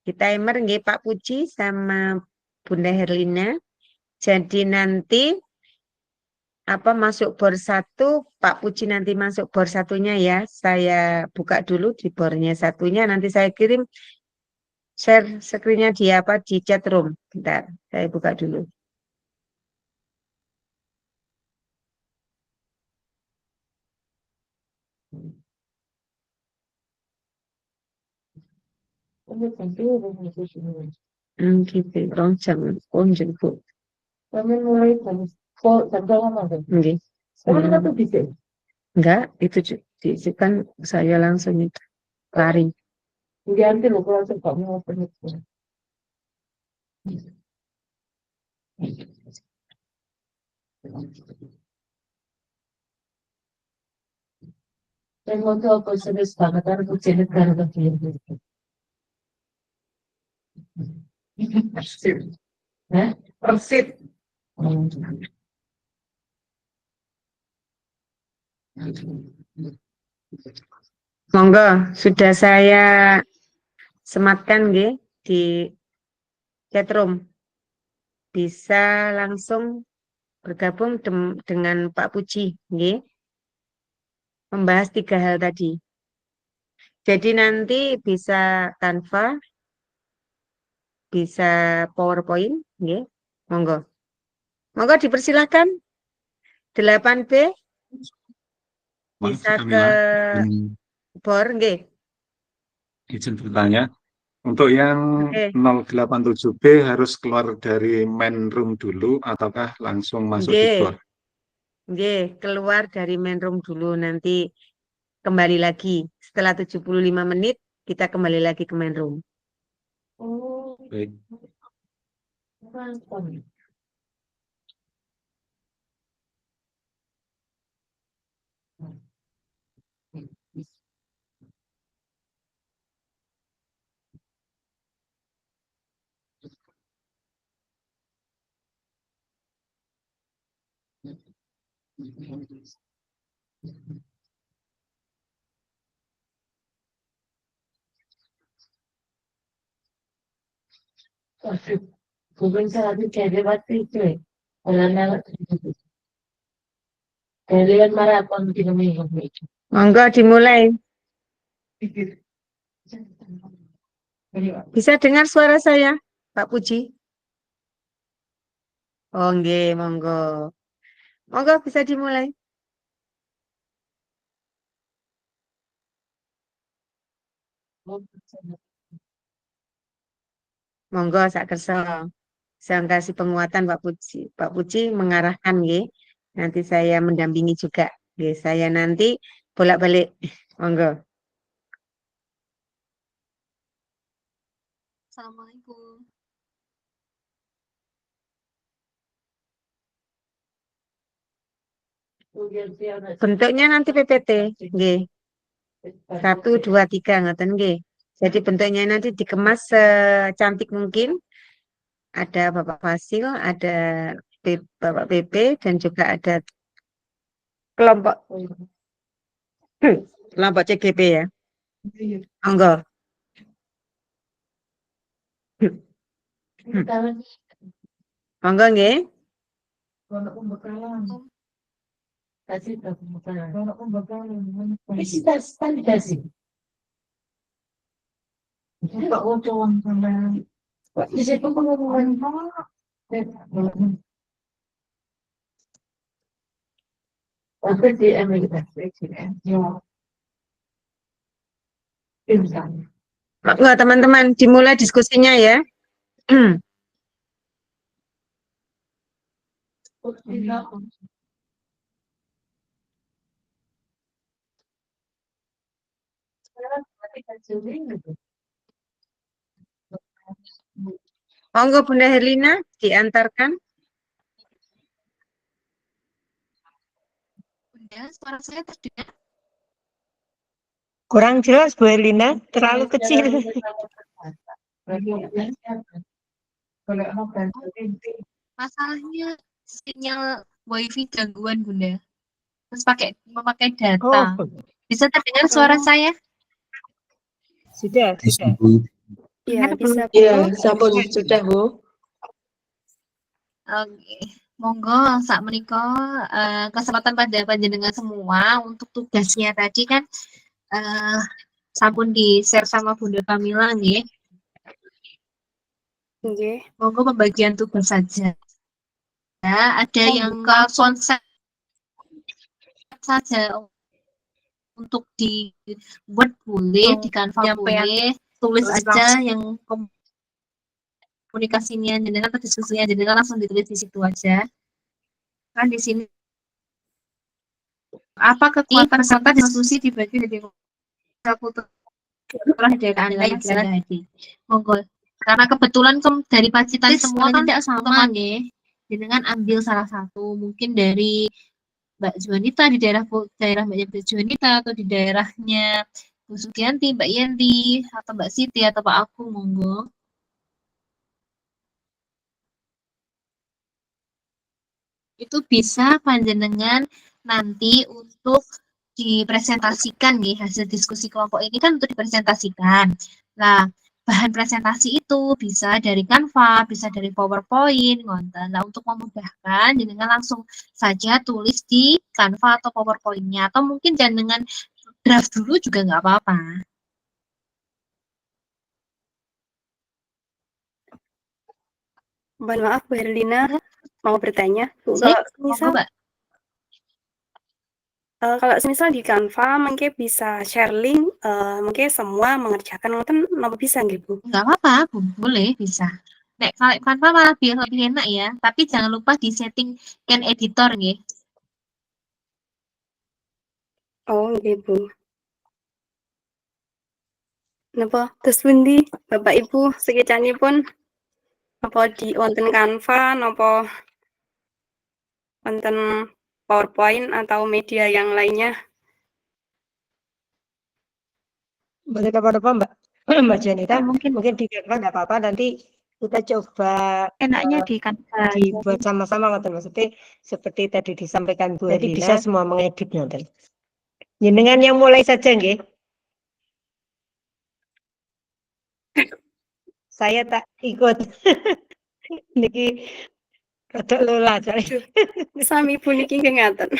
Di timer nggih Pak Puji sama Bunda Herlina. Jadi nanti apa masuk bor 1, Pak Puji nanti masuk bor satunya ya. Saya buka dulu di bornya satunya, nanti saya kirim share screen-nya di apa di chat room. Bentar, saya buka dulu. Gitu, rong jam, jemput. Nggih. Enggak, itu kan saya langsung itu lari. Persib. Monggo, sudah saya sematkan nggih di chat room. Bisa langsung bergabung dengan Pak Puji, nggih. Membahas 3 hal tadi. Jadi nanti bisa Canva, bisa PowerPoint, nggih. Monggo. Monggo dipersilahkan. 8B bisa ke bor, nggih. Izin bertanya. Untuk yang Oke. 087B harus keluar dari main room dulu ataukah langsung masuk di Nggih. bor? Nggih, keluar dari main room dulu, nanti kembali lagi. Setelah 75 menit, kita kembali lagi ke main room. Baik. Monggo dimulai. Bisa dengar suara saya, Pak Puji? Oh, nggih, monggo. Monggo bisa dimulai. Monggo sak kersa. Saya kasih penguatan Pak Puji. Pak Puji mengarahkan nggih. Nanti saya mendampingi juga. Nggih, saya nanti bolak-balik. Monggo. Assalamualaikum. Bentuknya nanti PPT, nggih. 1, 2, 3 ngoten nggih. Jadi bentuknya nanti dikemas secantik mungkin. Ada Bapak Fasil, ada Bapak PP, dan juga ada kelompok CGP ya. Monggo. Monggo nggih. Monggo teman-teman dimulai diskusinya ya. Monggo Bunda Herlina diantarkan. Bunda, suara saya terdengar? Kurang jelas Bu Herlina, terlalu kecil. Masalahnya sinyal wifi gangguan Bunda. Terus memakai data. Bisa terdengar suara saya? Sudah. Iya, bisa Bu. Iya, sampun sudah Bu. Oke. Monggo sak menika kesempatan pada panjenengan semua untuk tugasnya tadi kan sampun di-share sama Bunda Kamila nggih. Nggih. Monggo pembagian tugas saja. Ya, ada yang konsep saja untuk dibuat boleh, di Canva boleh, tulis aja yang komunikasinya jenengan atau diskusinya jenengan langsung ditulis di situ aja. Kan di sini apa kekuatan serta diskusi dibagi dari kultural dan lain sebagainya. Monggo. Karena kebetulan dari Pacitan semua kan tidak sama nggih. Jenengan ambil salah satu mungkin dari Mbak Juanita di daerah Mbak Juanita atau di daerahnya Bu Sugianti, Mbak Yanti, atau Mbak Siti atau Pak Aku, monggo. Itu bisa panjenengan nanti untuk dipresentasikan nih hasil diskusi kelompok ini kan untuk dipresentasikan. Nah, bahan presentasi itu bisa dari Canva, bisa dari PowerPoint, ngonten. Nah, untuk memudahkan, jenengan langsung saja tulis di Canva atau PowerPoint-nya, atau mungkin jenengan draft dulu juga nggak apa-apa. Mohon maaf Bu Herlina, mau bertanya. Monggo, Mbak. Kalau misal di Canva mungkin bisa share link, mungkin semua mengerjakan ngoten napa bisa nggih Bu? Nggak apa-apa, Bu. Boleh, bisa. Nek kalau Canva malah lebih enak ya, tapi jangan lupa di setting Can Editor nggih. Oh, nggih Bu. Napa terus pundi Bapak Ibu sekicanipun apa di wonten Canva napa wonten PowerPoint atau media yang lainnya? Boleh apa-apa Mbak? Mbak Janita, mungkin di Canva nggak apa-apa, nanti kita coba Enaknya di Canva. dibuat sama-sama ngoten maksudnya seperti tadi disampaikan Bu Herlina. Jadi bisa semua mengedit ngoten. Jenengan yang mulai saja nggih. Saya tak ikut. Niki rada lola soalnya. Sami Bu niki nggih ngaten.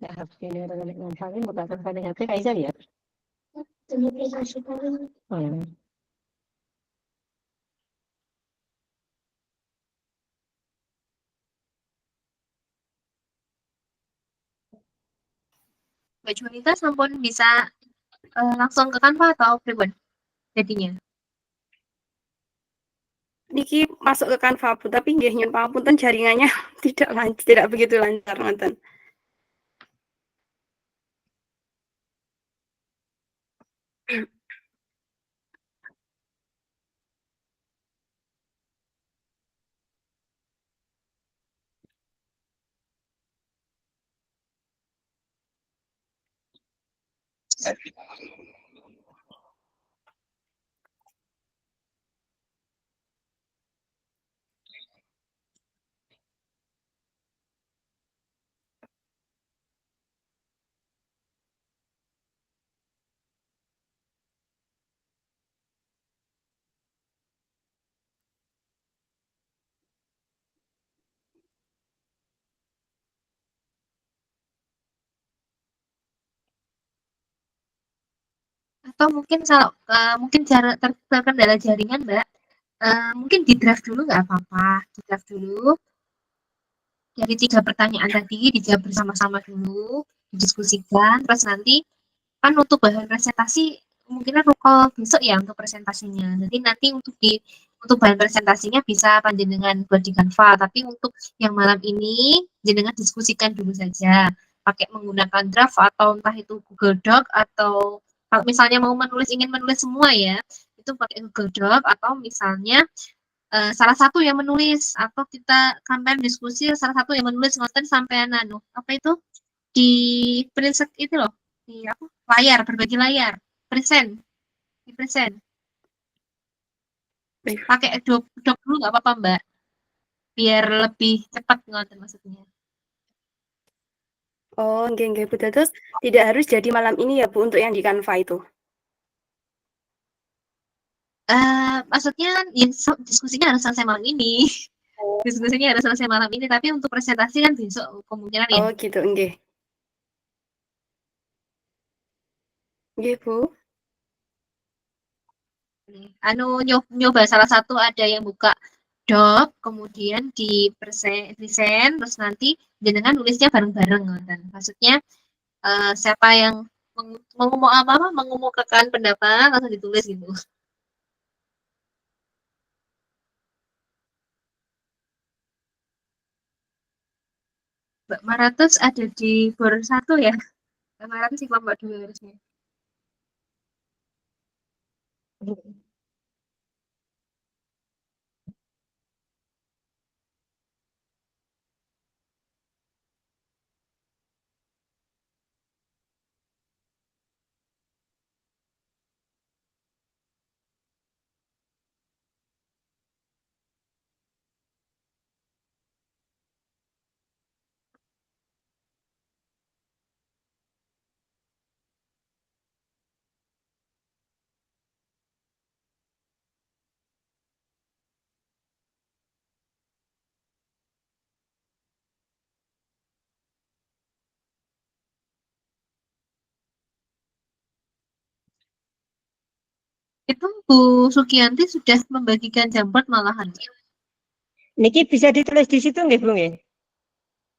Nggak harus ini orang yang saling bukan saling HP kayak saya ya. Mbak Juanita sampun bisa langsung ke Canva atau pribun jadinya? niki masuk ke Canva Bu, tapi nggih nyun pangapunten jaringannya tidak begitu lancar ngoten. Atau mungkin mungkin terkendala jaringan, Mbak, mungkin di-draft dulu nggak apa-apa, di-draft dulu dari 3 pertanyaan tadi dijawab bersama-sama dulu, didiskusikan, terus nanti kan untuk bahan presentasi kemungkinan kalau besok ya untuk presentasinya. Jadi nanti untuk bahan presentasinya bisa panjenengan buat di Canva, tapi untuk yang malam ini jenengan diskusikan dulu saja pakai menggunakan draft atau entah itu Google Doc atau kalau misalnya mau ingin menulis semua ya itu pakai Google Doc atau misalnya salah satu yang menulis atau kita campaign diskusi salah satu yang menulis ngoten sampai apa itu di print itu loh di apa layar berbagi layar present di present pakai doc dulu nggak apa-apa Mbak biar lebih cepat ngoten maksudnya. Oh, nggih Bu. Terus tidak harus jadi malam ini ya Bu untuk yang di Canva itu. Maksudnya ya, diskusinya harus selesai malam ini. Diskusinya harus selesai malam ini, tapi untuk presentasi kan besok kemungkinan ya. Oh, gitu, nggih. Nggih, Bu. Nyoba salah satu ada yang buka doc, kemudian di present, terus nanti jenengan nulisnya bareng-bareng ngoten. Maksudnya siapa yang mengumumkan pendapat langsung ditulis gitu. Mbak Maratus ada di bor 1 ya? Mbak Maratus di kelompok 2 harusnya. Itu Bu Sukianti sudah membagikan Jamboard malahan. Niki bisa ditulis di situ nggih, Bu nggih?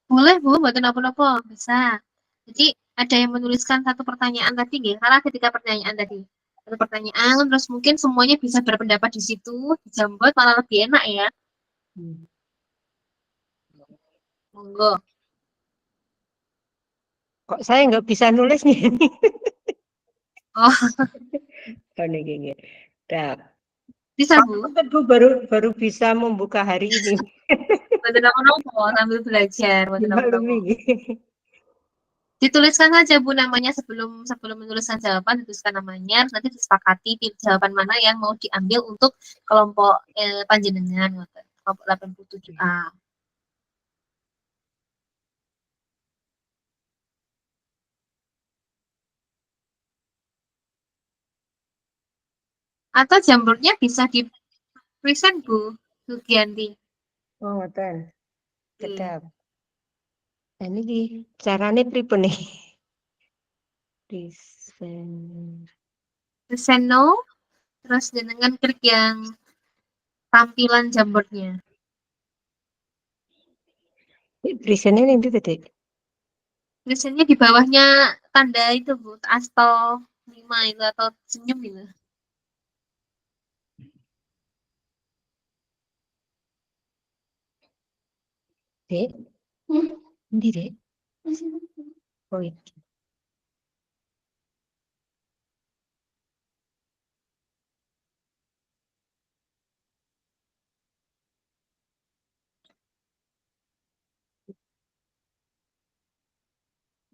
Boleh Bu, mboten napa-napa, bisa. Jadi ada yang menuliskan satu pertanyaan tadi nggih, karena ketika pertanyaan tadi. Satu pertanyaan, terus mungkin semuanya bisa berpendapat di situ, di Jamboard malah lebih enak ya. Monggo. Kok saya nggak bisa nulis nih? Oh, Oh, niki nggih. Dah. bisa Bu. Bu baru bisa membuka hari ini. Mboten napa-napa, sambil belajar, mboten napa-napa. Maklumi. Dituliskan saja Bu namanya sebelum menuliskan jawaban, dituliskan namanya, nanti disepakati jawaban mana yang mau diambil untuk kelompok panjenengan, kelompok 87A. Atau jambornya bisa di present Bu Sugianti. Oh, ngoten. Kedap. Ini carane pripun nih? Present no, terus dengan klik yang tampilan jambornya. Presentnya ini tadi. Presentnya di bawahnya tanda itu Bu, aspal 5 itu atau senyum itu. Dek, endi, Dek? Oh, iki.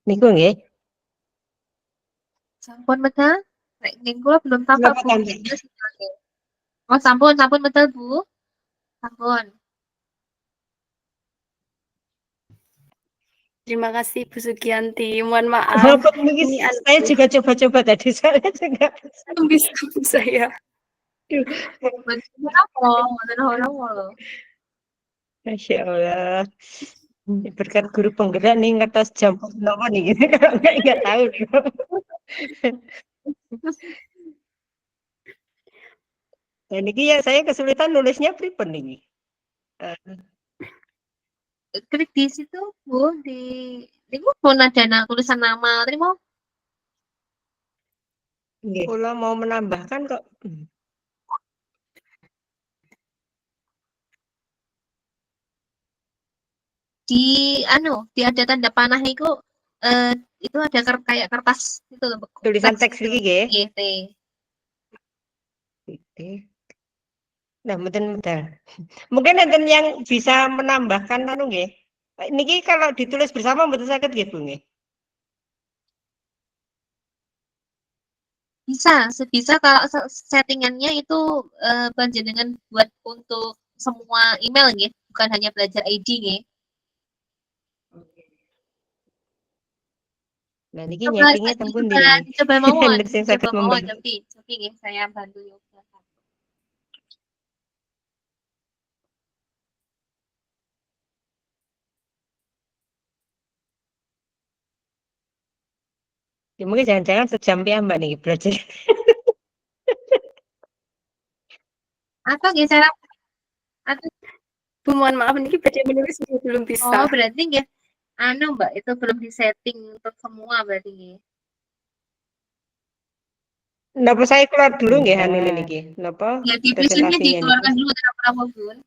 Niku nggih. Sampun betul? Nek nggih kula belum tampak Napa Bu. tambah? Terus gimana? Oh, sampun, sampun betul Bu. Sampun. Terima kasih Bu Sugianti. Mohon maaf. Bapak niki Ini saya juga coba-coba tadi saya juga belum bisa Bu saya. Mboten napa, mboten napa. Masya Allah. Berkat guru penggerak nih ngertos jam napa nih gitu. Kalau nggak tahu. Dan ini ya saya kesulitan nulisnya pripun niki. Klik di situ Bu, di niku pun ada tulisan nama terima. Nggih. Kula mau menambahkan kok. Di di ada tanda panah niku itu ada kayak kertas itu loh, Tulisan teks itu. iki nggih. Nggih, T. Nah, mboten medal. Mungkin enten yang bisa menambahkan anu nggih. Niki kalau ditulis bersama mboten saged nggih, Bu nggih. Bisa, sebisa kalau settingannya itu panjenengan buat untuk semua email nggih, bukan hanya belajar ID nggih. Nah, niki Coba nyetingnya teng pundi niki? coba mawon, Nek sing coba saged mawon membantu. tapi nggih saya bantu yo. Ya, mungkin jangan-jangan sejam piyambak niki belajar. Atau nggih cara atau Bu, mohon maaf niki baca menulis belum bisa. oh berarti nggih anu Mbak itu belum disetting untuk semua berarti nggih. Napa saya keluar dulu nggih anu niki? Napa Ya di biasanya presentasinya niki? dikeluarkan dulu kenapa Bun?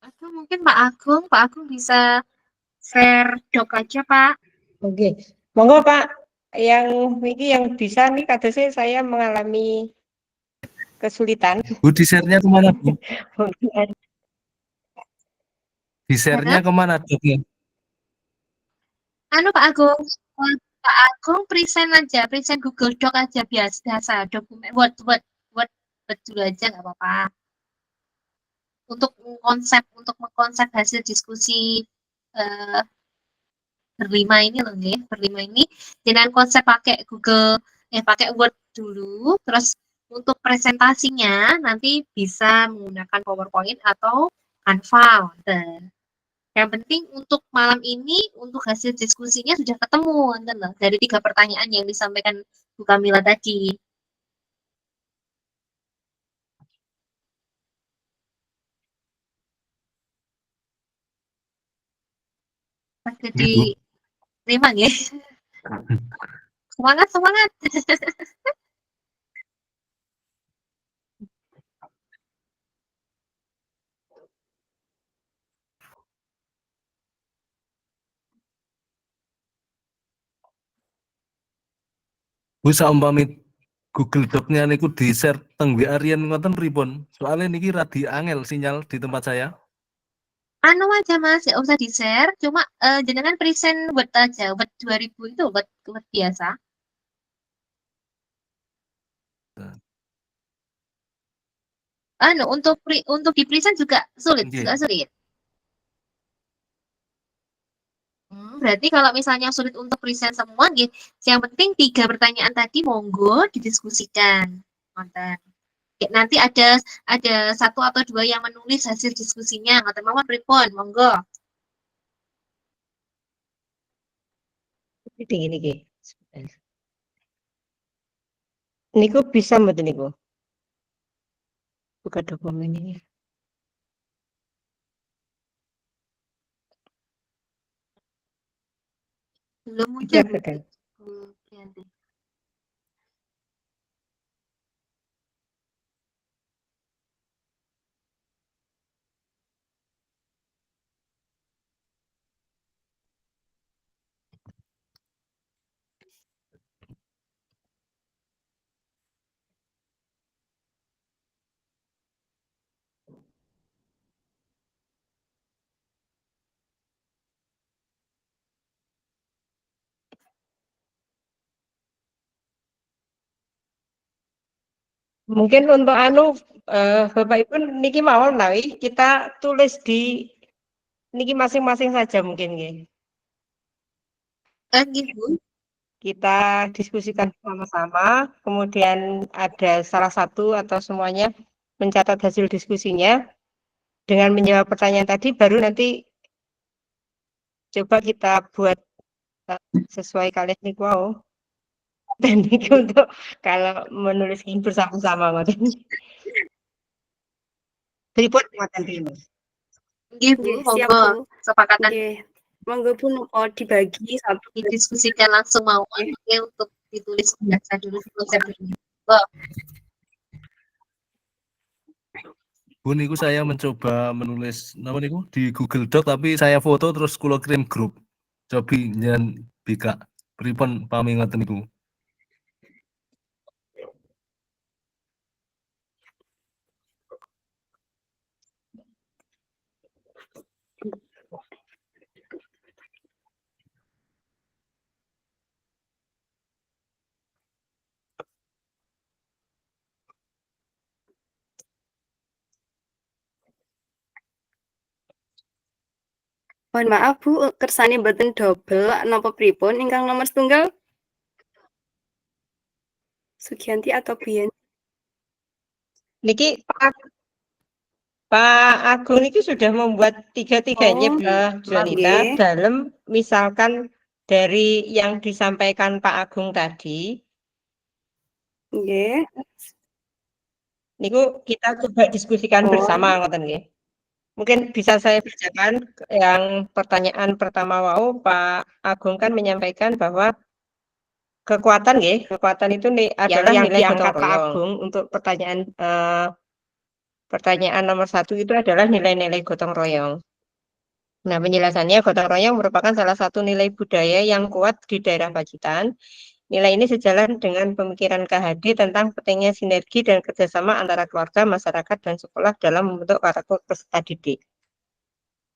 Atau mungkin Pak Agung bisa share doc aja Pak. Oke. Monggo Pak, yang niki yang bisa nih kadosnya saya mengalami kesulitan. Bu, di-share-nya kemana Bu? Di-share-nya kemana Doknya? Anu Pak Agung, Pak Agung present aja, present Google Doc aja biasa, dokumen Word dulu aja nggak apa-apa. Untuk mengkonsep hasil diskusi berlima ini loh nih, berlima ini dengan konsep pakai pakai Word dulu, terus untuk presentasinya nanti bisa menggunakan PowerPoint atau Canva. Yang penting untuk malam ini untuk hasil diskusinya sudah ketemu loh, dari 3 pertanyaan yang disampaikan Bu Kamila tadi. Jadi terima ya. Semangat. Bu, saumpami Google Doc-nya niku di-share teng WA Rian ngoten pripun? Soalnya niki radi angel sinyal di tempat saya. Anu aja Mas, ya usah di-share, cuma jenengan present Word aja, Word 2000 itu Word biasa. Anu untuk di-present juga sulit, juga sulit. Berarti kalau misalnya sulit untuk present semua, yang penting 3 pertanyaan tadi monggo didiskusikan. Nanti ada 1 atau 2 yang menulis hasil diskusinya, ngoten mawon pripun, monggo. Gini. Niku bisa mboten niku? Buka dokumen ini. Belum muncul. Mungkin untuk Bapak Ibu niki mawon nawi kita tulis di niki masing-masing saja mungkin nggih. Gitu. Kita diskusikan sama-sama, kemudian ada salah satu atau semuanya mencatat hasil diskusinya dengan menjawab pertanyaan tadi, baru nanti coba kita buat sesuai kalian niku wau. Dan itu untuk kalau menuliskan bersama-sama ngoten. Pripun ngoten riyen. Nggih Bu, siap monggo Bu. sepakatan. Nggih. Monggo Bu dibagi satu didiskusikan langsung mawon untuk ditulis biasa dulu konsep dulu. Bu, niku saya mencoba menulis nama niku di Google Doc tapi saya foto terus kula kirim grup. Cobi nyen bika pripun pami ngoten niku. Mohon maaf Bu, kersane mboten double napa pripun ingkang nomor setunggal? Sugianti atau Bian? Niki Pak Agung itu sudah membuat tiga-tiganya Juanita dalam misalkan dari yang disampaikan Pak Agung tadi. Nggih. Niku kita coba diskusikan bersama ngoten nggih. Mungkin bisa saya bacakan yang pertanyaan pertama wau Pak Agung kan menyampaikan bahwa kekuatan itu adalah yang nilai diangkat Pak Agung untuk pertanyaan nomor 1 itu adalah nilai-nilai gotong royong. Nah, penjelasannya gotong royong merupakan salah satu nilai budaya yang kuat di daerah Pacitan. Nilai ini sejalan dengan pemikiran KHD tentang pentingnya sinergi dan kerjasama antara keluarga, masyarakat, dan sekolah dalam membentuk karakter peserta didik.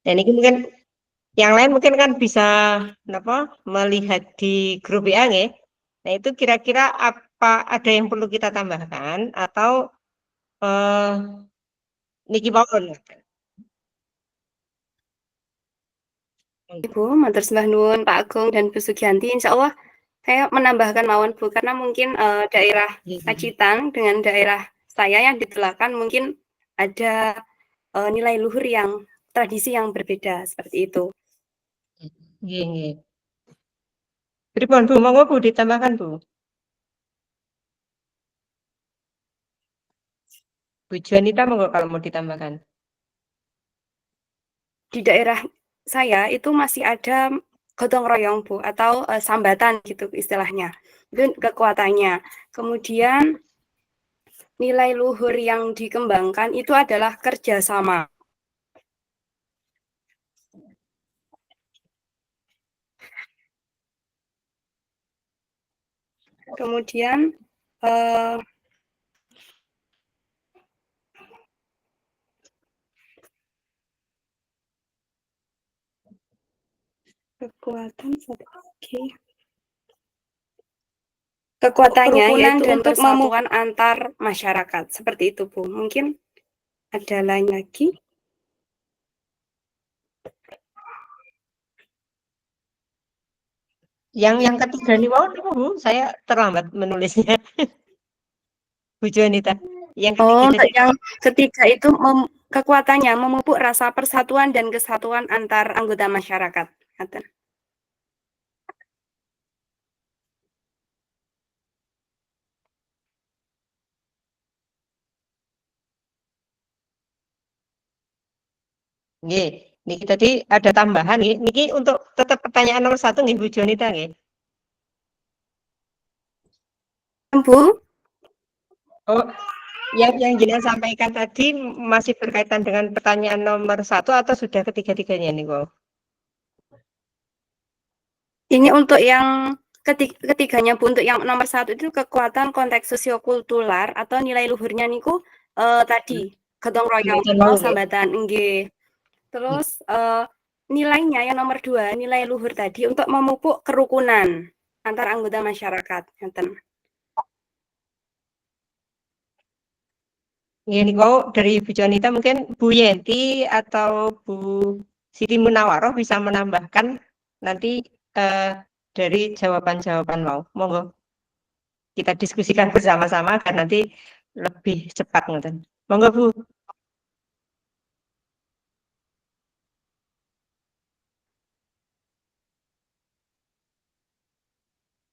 Dan ini mungkin yang lain mungkin kan bisa melihat di grup WA nggih. Nah, itu kira-kira apa ada yang perlu kita tambahkan atau niki mawon. Ibu, matur sembah nuwun Pak Agung dan Bu Sugianti. Insya Allah saya menambahkan mawon Bu, karena mungkin daerah Pacitan dengan daerah saya yang ditelakan mungkin ada nilai luhur yang tradisi yang berbeda seperti itu. Nggih. Pripun Bu, monggo Bu ditambahkan Bu. Bu Juanita monggo kalau mau ditambahkan. Di daerah saya itu masih ada gotong royong Bu, atau sambatan gitu istilahnya. Itu kekuatannya. Kemudian nilai luhur yang dikembangkan itu adalah kerjasama. Kemudian Kekuatan strategi. Kekuatannya Kerukunan yaitu dan untuk persatuan. persatuan antar masyarakat. Seperti itu, Bu. Mungkin ada lain lagi. Yang ketiga nih, wow, Bu, saya terlambat menulisnya. Bu Juanita. Yang ketiga Oh, tadi. untuk yang ketiga itu kekuatannya memupuk rasa persatuan dan kesatuan antar anggota masyarakat. Ngaten. Nggih, niki tadi ada tambahan nggih. Niki untuk tetap pertanyaan nomor 1 nggih Bu Jonita nggih. Bu? Oh, yang jenengan sampaikan tadi masih berkaitan dengan pertanyaan nomor 1 atau sudah ketiga-tiganya nih, Bu? Ini untuk yang ketiganya, Bu. Untuk yang nomor 1 itu kekuatan konteks sosiokultural atau nilai luhurnya niku tadi gotong royong atau sambatan nggih. Terus nilainya yang nomor 2, nilai luhur tadi untuk memupuk kerukunan antar anggota masyarakat. Ngaten. Ini kok dari Bu Jonita mungkin Bu Yenti atau Bu Siti Munawaroh bisa menambahkan nanti dari jawaban-jawaban mau. Monggo kita diskusikan bersama-sama agar nanti lebih cepat ngoten. Monggo Bu.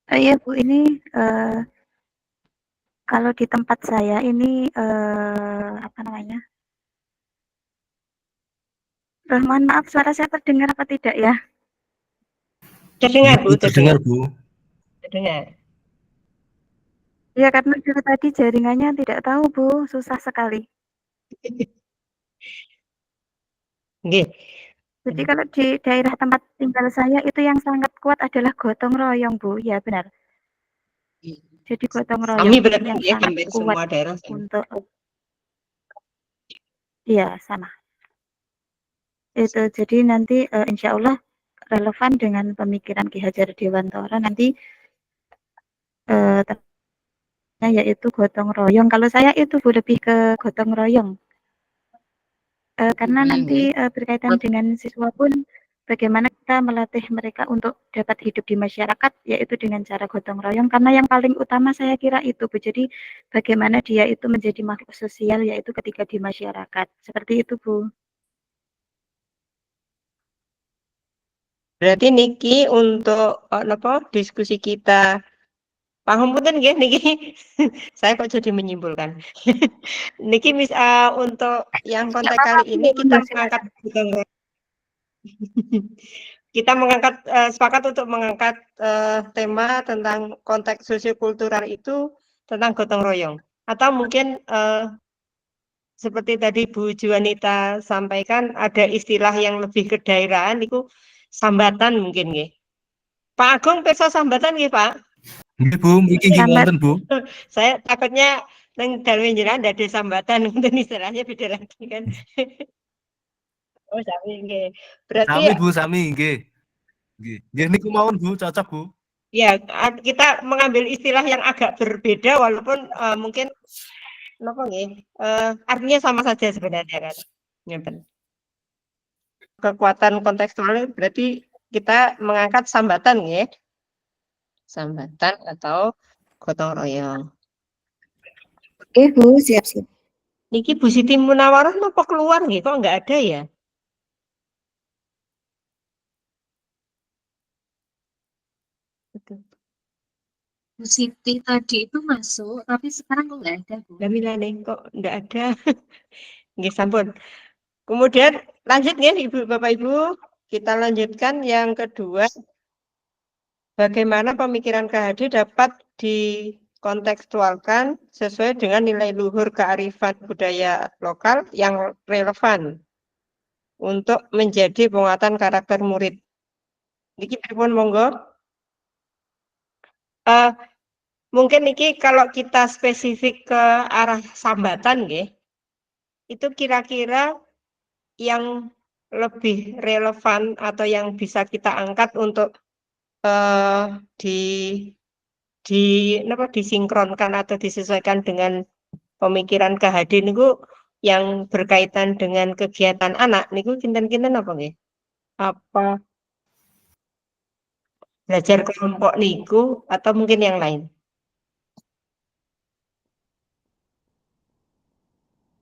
Iya Bu, ini kalau di tempat saya ini apa namanya? Mohon maaf, suara saya terdengar apa tidak ya? Terdengar Bu, terdengar Bu. Terdengar. Ya karena dari tadi jaringannya tidak tahu Bu, susah sekali. Nggih. Jadi kalau di daerah tempat tinggal saya itu yang sangat kuat adalah gotong royong Bu, ya benar. Jadi gotong royong Kami berarti yang ya, sangat hampir kuat semua daerah untuk iya sama. Itu jadi nanti insya Allah relevan dengan pemikiran Ki Hajar Dewantara nanti yaitu gotong royong. Kalau saya itu Bu lebih ke gotong royong. Karena nanti berkaitan dengan siswa pun bagaimana kita melatih mereka untuk dapat hidup di masyarakat yaitu dengan cara gotong royong karena yang paling utama saya kira itu Bu. Jadi bagaimana dia itu menjadi makhluk sosial yaitu ketika di masyarakat. Seperti itu Bu. Berarti niki untuk apa diskusi kita pangapunten nggih niki saya kok jadi menyimpulkan. Niki untuk yang konteks kali ini kita mengangkat kita mengangkat sepakat untuk mengangkat tema tentang konteks sosiokultural itu tentang gotong royong atau mungkin seperti tadi Bu Juanita sampaikan ada istilah yang lebih kedaerahan itu sambatan mungkin nggih. Pak Agung perso sambatan nggih Pak? Nggih Bu, iki nggih wonten Bu. Saya takutnya nang dalem jenengan ndak ada sambatan ngoten istilahnya beda lagi kan. Oh, sami nggih. Berarti Sami Bu, sami nggih. Nggih. Nggih niku mawon Bu, cocok Bu. Ya, kita mengambil istilah yang agak berbeda walaupun mungkin napa nggih? Artinya sama saja sebenarnya kan. Ngeten. Kekuatan kontekstual berarti kita mengangkat sambatan nggih. Sambatan atau gotong royong. Oke Bu, siap-siap. Niki Bu Siti Munawaroh napa keluar nggih? Kok nggak ada ya? Bu Siti tadi itu masuk, tapi sekarang kok nggak ada Bu. Lamilane kok nggak ada. Nggih sampun. Kemudian lanjut nggih Ibu Bapak Ibu, kita lanjutkan yang kedua. Bagaimana pemikiran KHD dapat dikontekstualkan sesuai dengan nilai luhur kearifan budaya lokal yang relevan untuk menjadi penguatan karakter murid. Niki pripun monggo? Mungkin niki kalau kita spesifik ke arah sambatan nggih. Itu kira-kira yang lebih relevan atau yang bisa kita angkat untuk disinkronkan atau disesuaikan dengan pemikiran KHD niku yang berkaitan dengan kegiatan anak niku kinten-kinten apa nggih? Apa belajar kelompok niku atau mungkin yang lain?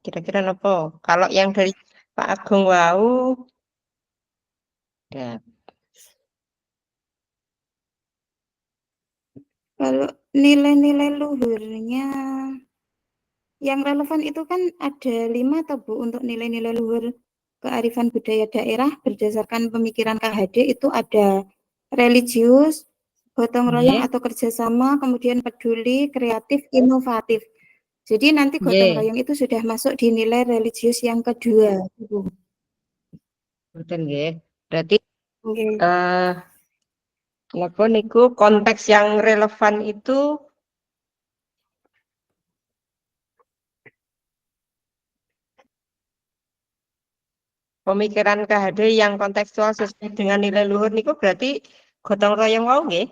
Kira-kira apa? Kalau yang dari Pak Agung wau ya. Kalau nilai-nilai luhurnya yang relevan itu kan ada 5 atau Bu untuk nilai-nilai luhur kearifan budaya daerah berdasarkan pemikiran KHD itu ada religius, gotong royong atau kerjasama, kemudian peduli, kreatif, inovatif. Jadi nanti gotong royong itu sudah masuk di nilai religius yang kedua. Betul nggih. Berarti napa niku konteks yang relevan itu pemikiran KHD yang kontekstual sesuai dengan nilai luhur niku berarti gotong royong wau nggih?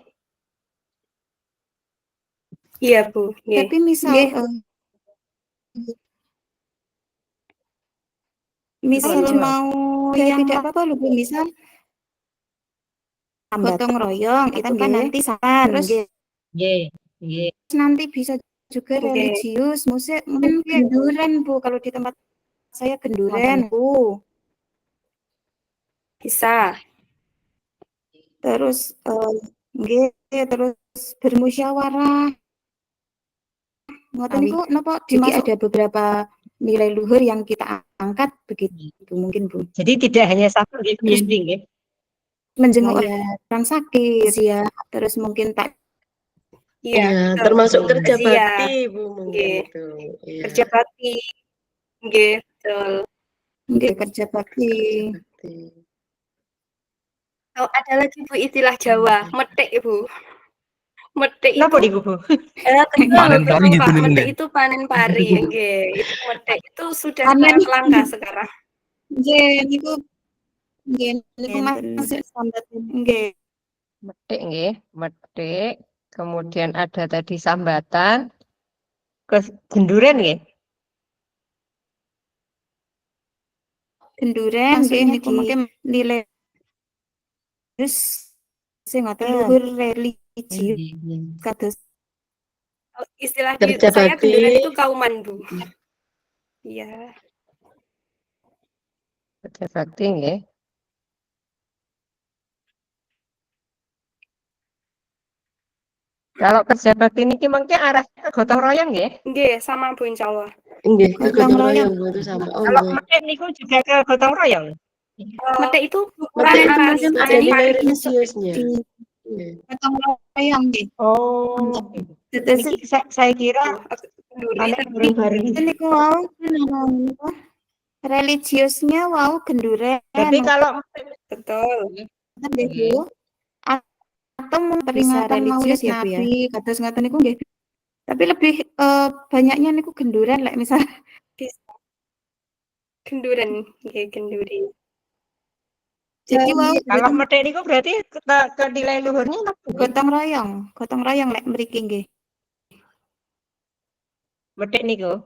Iya, Bu. Tapi misal misal mau yang tidak apa-apa loh Bu, misal gotong royong itu kan nanti terus nanti bisa juga religius, musik mungkin genduren Bu, kalau di tempat saya genduren Bu. Bisa. Terus terus bermusyawarah. Ngoten niku napa jadi ada beberapa nilai luhur yang kita angkat begitu mungkin Bu. Jadi tidak hanya satu nggih. Menjenguk orang sakit ya, terus mungkin tak termasuk kerja Iya. bakti Bu mungkin itu. Iya. Kerja bakti. Nggih, betul. Nggih, kerja bakti. Oh, ada lagi Bu istilah Jawa, metik Bu. Metik Napa itu niku Bu? Panen pari gitu nih, metik nggih. itu panen pari, nggih. Itu metik itu sudah sangat langka sekarang. Nggih, niku masuk sambat nggih. Metik nggih, metik. Kemudian ada tadi sambatan. Genduren nggih. Genduren nggih niku mungkin nilai terus sing ngoten luhur religi kados Istilah di Kerja saya bakti. genduren itu kauman, Bu. Iya. Kerja bakti nggih. Kalau kerja bakti niki mungkin arahnya gotong royong nggih? Nggih, sama Bu insyaallah. Nggih, gotong royong itu sama. Oh, Kalau nggih. metik niku juga ke gotong royong. Metik itu Metik itu panen mungkin ada nilai religiusnya. gotong royong nggih. Oh. Niki saya kira ada bareng-bareng. Niku wau religiusnya wau genduren. Tapi kalau betul. Nggih Bu. Atau peringatan Maulid Nabi kados ngoten niku nggih. Tapi lebih banyaknya niku genduren lek misal Genduren, nggih genduri. Jadi kalau metik niku berarti ke nilai luhurnya napa? Gotong royong lek mriki nggih. Metik niku.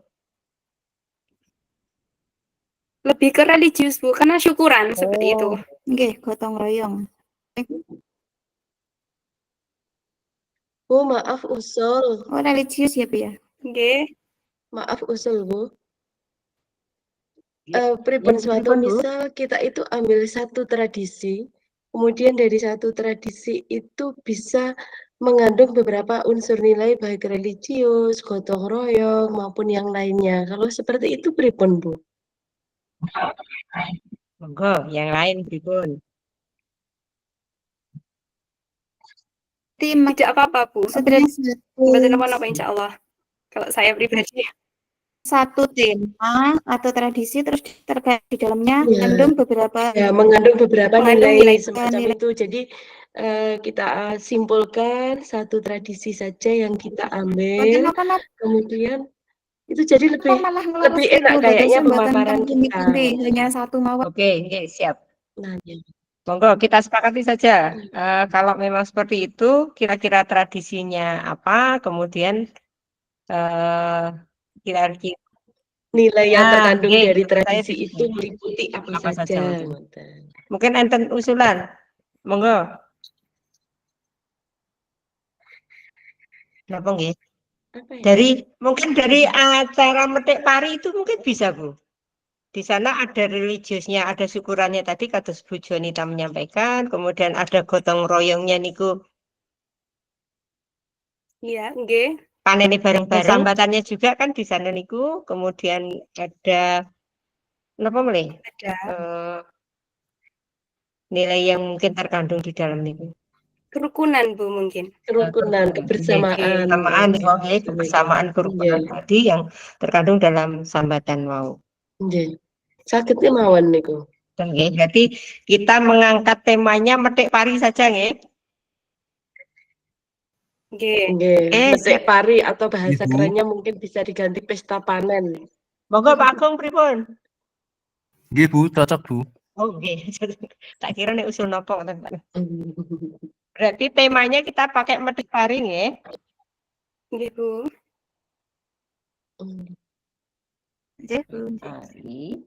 Lebih ke religius Bu, karena syukuran seperti itu. Nggih, gotong royong. Bu, maaf usul. Oh, religius ya, Bu ya? Nggih. Maaf usul, Bu. Pripun suatu misal kita itu ambil satu tradisi, kemudian dari satu tradisi itu bisa mengandung beberapa unsur nilai baik religius, gotong royong maupun yang lainnya. Kalau seperti itu pripun, Bu? Monggo, yang lain pripun? Tidak apa-apa Bu. Betul apa-apa insyaallah. Kalau saya pribadi. Satu tema atau tradisi terus terkait di dalamnya mengandung beberapa mengandung beberapa nilai semacam itu. Jadi kita simpulkan satu tradisi saja yang kita ambil, kemudian Itu jadi Kok malah lebih ngelarang enak Ibu kayaknya gagasan buatan pemaparan kampung kita. itu hanya satu mawar. Oke, siap. Nah, ya. Monggo kita sepakati saja. Kalau memang seperti itu, kira-kira tradisinya apa, kemudian kira-kira Nilai yang terkandung nggih, dari menurut saya tradisi begitu. itu meliputi apa Apa saja. saja, betul. Mungkin enten usulan, monggo. Napa nggih? Apa ya? Mungkin dari acara metik pari itu mungkin bisa, Bu. Di sana ada religiusnya, ada syukurannya tadi kados Bu Jonita menyampaikan, kemudian ada gotong royongnya niku Iya, nggih. paneni bareng-bareng, sambatannya juga kan di sana niku, kemudian ada napa melih? Ada Nilai yang mungkin terkandung di dalam niku. kerukunan, Bu, mungkin. Kerukunan, kebersamaan. Kebersamaan, kerukunan tadi yang terkandung dalam sambatan wau. Nggih. Sakitnya mawon niku. Nggih, berarti kita mengangkat temanya metik pari saja nggih. Nggih, metik pari atau bahasa Ibu. kerennya mungkin bisa diganti pesta panen. Monggo Pak Agung pripun? Nggih Bu, cocok Bu. Oh nggih, tak kira nek usul napa ngoten Pak. Berarti temanya kita pakai metik pari nggih. Nggih, Bu. Nggih, Bu. Pari.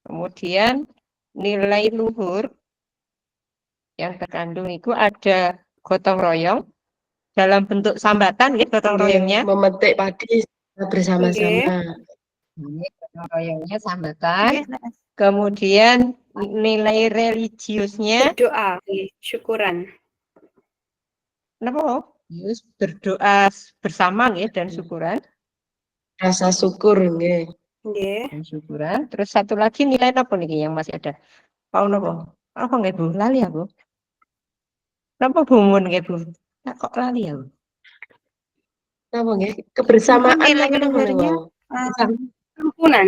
Kemudian nilai luhur yang terkandung itu ada gotong royong dalam bentuk sambatan nggih gotong royongnya. Memetik padi bersama-sama. Gotong royongnya sambatan. Kemudian nilai religiusnya berdoa, syukuran. Napa? Yes, berdoa bersama nggih dan syukuran. Rasa syukur nggih. Nggih. Dan syukuran. Terus satu lagi nilai apa niki yang masih ada? Mau napa? Apa nggih Bu? Lali aku. Napa Bu mun nggih Bu? Nah, kok lali aku? Napa nggih? Kebersamaan nilai apa luhurnya kerukunan.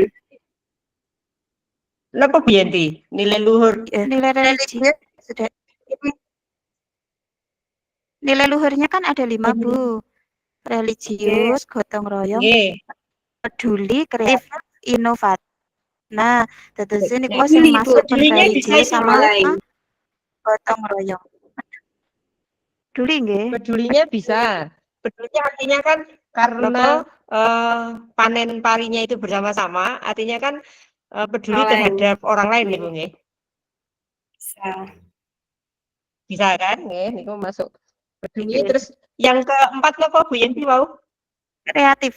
Napa Bu Yanti? Nilai luhur Nilai religius sudah. Nilai luhurnya kan ada 5 Bu. Religius, gotong royong, peduli, kreatif, inovatif. Nah, terus ini kok sing masuk religius sama gotong royong. Peduli nggih. Pedulinya bisa. Pedulinya artinya kan karena panen parinya itu bersama-sama, artinya kan peduli terhadap orang lain nih Bu nggih. Bisa. Bisa kan nggih niku masuk peduli. Terus yang keempat napa Bu Yanti wau? Kreatif.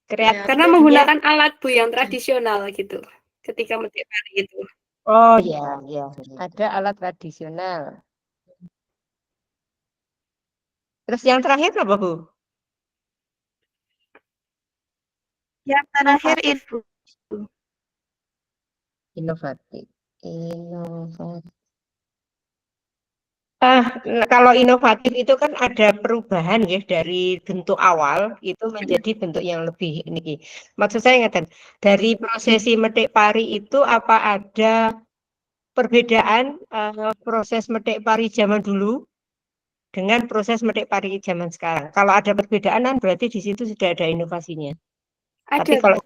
Karena menggunakan alat Bu yang tradisional gitu. Ketika metik pari itu. Oh iya, ada alat tradisional. Terus yang terakhir apa Bu? Yang terakhir itu Inovatif. Kalau inovatif itu kan ada perubahan ya dari bentuk awal itu menjadi bentuk yang lebih ini. Maksud saya ngeten, dari prosesi metik pari itu apa ada perbedaan proses metik pari zaman dulu dengan proses metik pari zaman sekarang? Kalau ada perbedaan kan berarti di situ sudah ada inovasinya. Ada. Kalau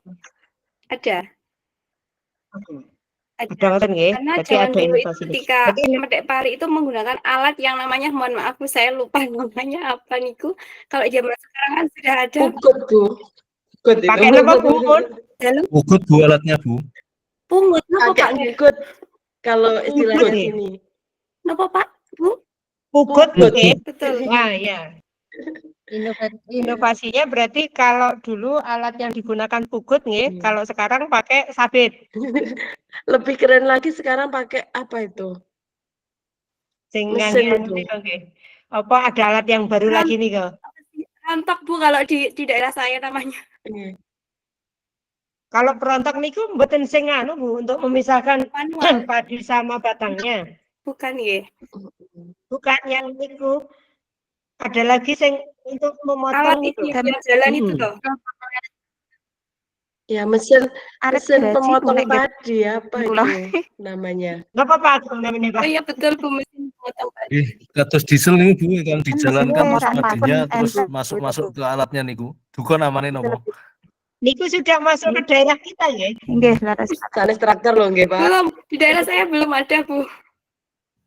ada. Karena zaman dulu itu ketika metik pari itu menggunakan alat yang namanya, mohon maaf Bu, saya lupa namanya apa niku. Kalau zaman sekarang kan sudah ada. Ukut Bu. Pakai apa Bu? Ukut Bu alatnya Bu. Pungut, napa Pak? Ukut. Kalau istilahnya sini. Napa Pak? Bu? Ukut, betul. Wah ya. Inovasinya berarti kalau dulu alat yang digunakan pugut nih, kalau sekarang pakai sabit. Lebih keren lagi sekarang pakai apa itu? Mesin itu. Apa ada alat yang baru lagi nih kok? Rontok Bu kalau di daerah saya namanya. Kalau perontok niku mboten sing anu Bu untuk memisahkan padi sama batangnya. Bukan ya? Bukan yang niku. Ada lagi yang untuk memotong itu jalan itu loh. Ya mesin pemotong padi apa itu namanya? Nggak apa-apa namanya Pak. Oh iya betul Bu, mesin Kados diesel nih Bu, yang dijalankan terus Ora baginya pun terus enten masuk-masuk ke alatnya niku. Duga namanya nopo? Niku sudah masuk ke daerah kita ya. nggih laras. Sanes traktor loh nggih, Pak. Belum, di daerah saya belum ada, Bu.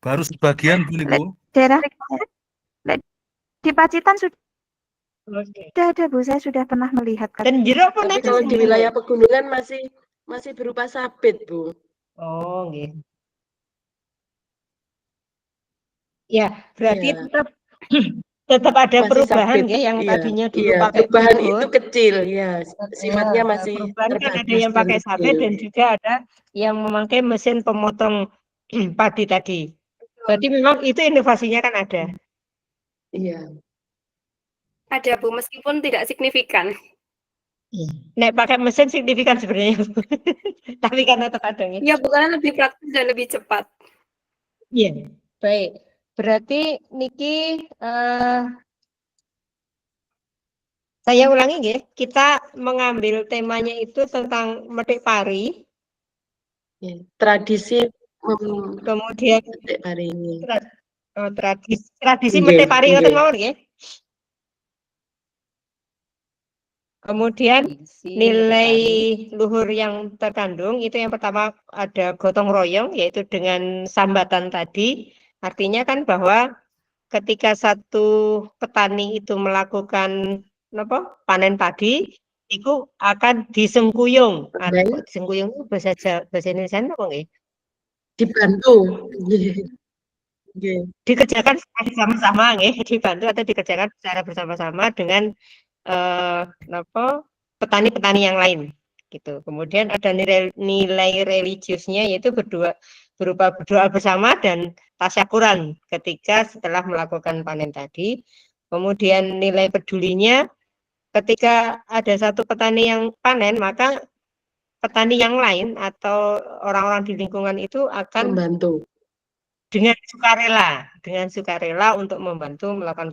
Baru sebagian Bu niku. Daerah di Pacitan sudah Oke. ada Bu, saya sudah pernah melihat. Dan jeruk pun Tapi ada kalau di sih. wilayah pegunungan masih berupa sabit, Bu. Oh, nggih. Ya, berarti Iya. tetap ada Masih perubahan sabit. ya yang Iya, tadinya dulu iya, pakai perubahan puput. itu kecil, ya. Sifatnya Ya, masih perubahan kan ada terbatas yang dan pakai sabit kecil. dan juga ada yang memakai mesin pemotong padi tadi. Berarti memang itu inovasinya kan ada. Iya. Ada, Bu, meskipun tidak signifikan. Nek pakai mesin signifikan sebenarnya. Tapi karena terkadang Ya, bukan lebih praktis dan lebih cepat. Iya, baik. Berarti niki saya ulangi nggih, kita mengambil temanya itu tentang metik pari. Ya, tradisi Kemudian metik pari ini. tradisi Nggih, metik pari ngoten nggih. mawon nggih. Kemudian nilai luhur yang terkandung itu yang pertama ada gotong royong yaitu dengan sambatan tadi. Artinya kan bahwa ketika satu petani itu melakukan panen padi itu akan disengkuyung. Atau disengkuyung itu bahasa Indonesia apa nggih? Dibantu. Nggih. Dikerjakan bersama-sama nggih, dibantu atau dikerjakan secara bersama-sama dengan petani-petani yang lain gitu. Kemudian ada nilai religiusnya yaitu berupa berdoa bersama dan tasyakuran ketika setelah melakukan panen tadi. Kemudian nilai pedulinya ketika ada satu petani yang panen maka petani yang lain atau orang-orang di lingkungan itu akan membantu dengan sukarela untuk membantu melakukan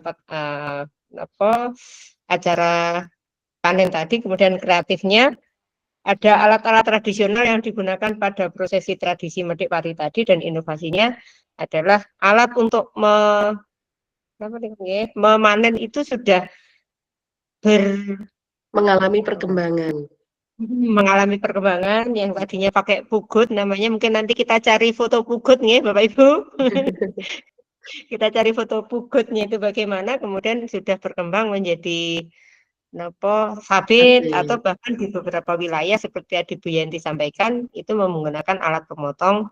acara panen tadi. Kemudian kreatifnya ada alat-alat tradisional yang digunakan pada prosesi tradisi medik pari tadi dan inovasinya adalah alat untuk memanen itu sudah mengalami perkembangan yang tadinya pakai pugut namanya, mungkin nanti kita cari foto pugut nih Bapak Ibu. Kita cari foto pugutnya itu bagaimana, kemudian sudah berkembang menjadi sabit atau bahkan di beberapa wilayah seperti yang Bu Yanti sampaikan itu menggunakan alat pemotong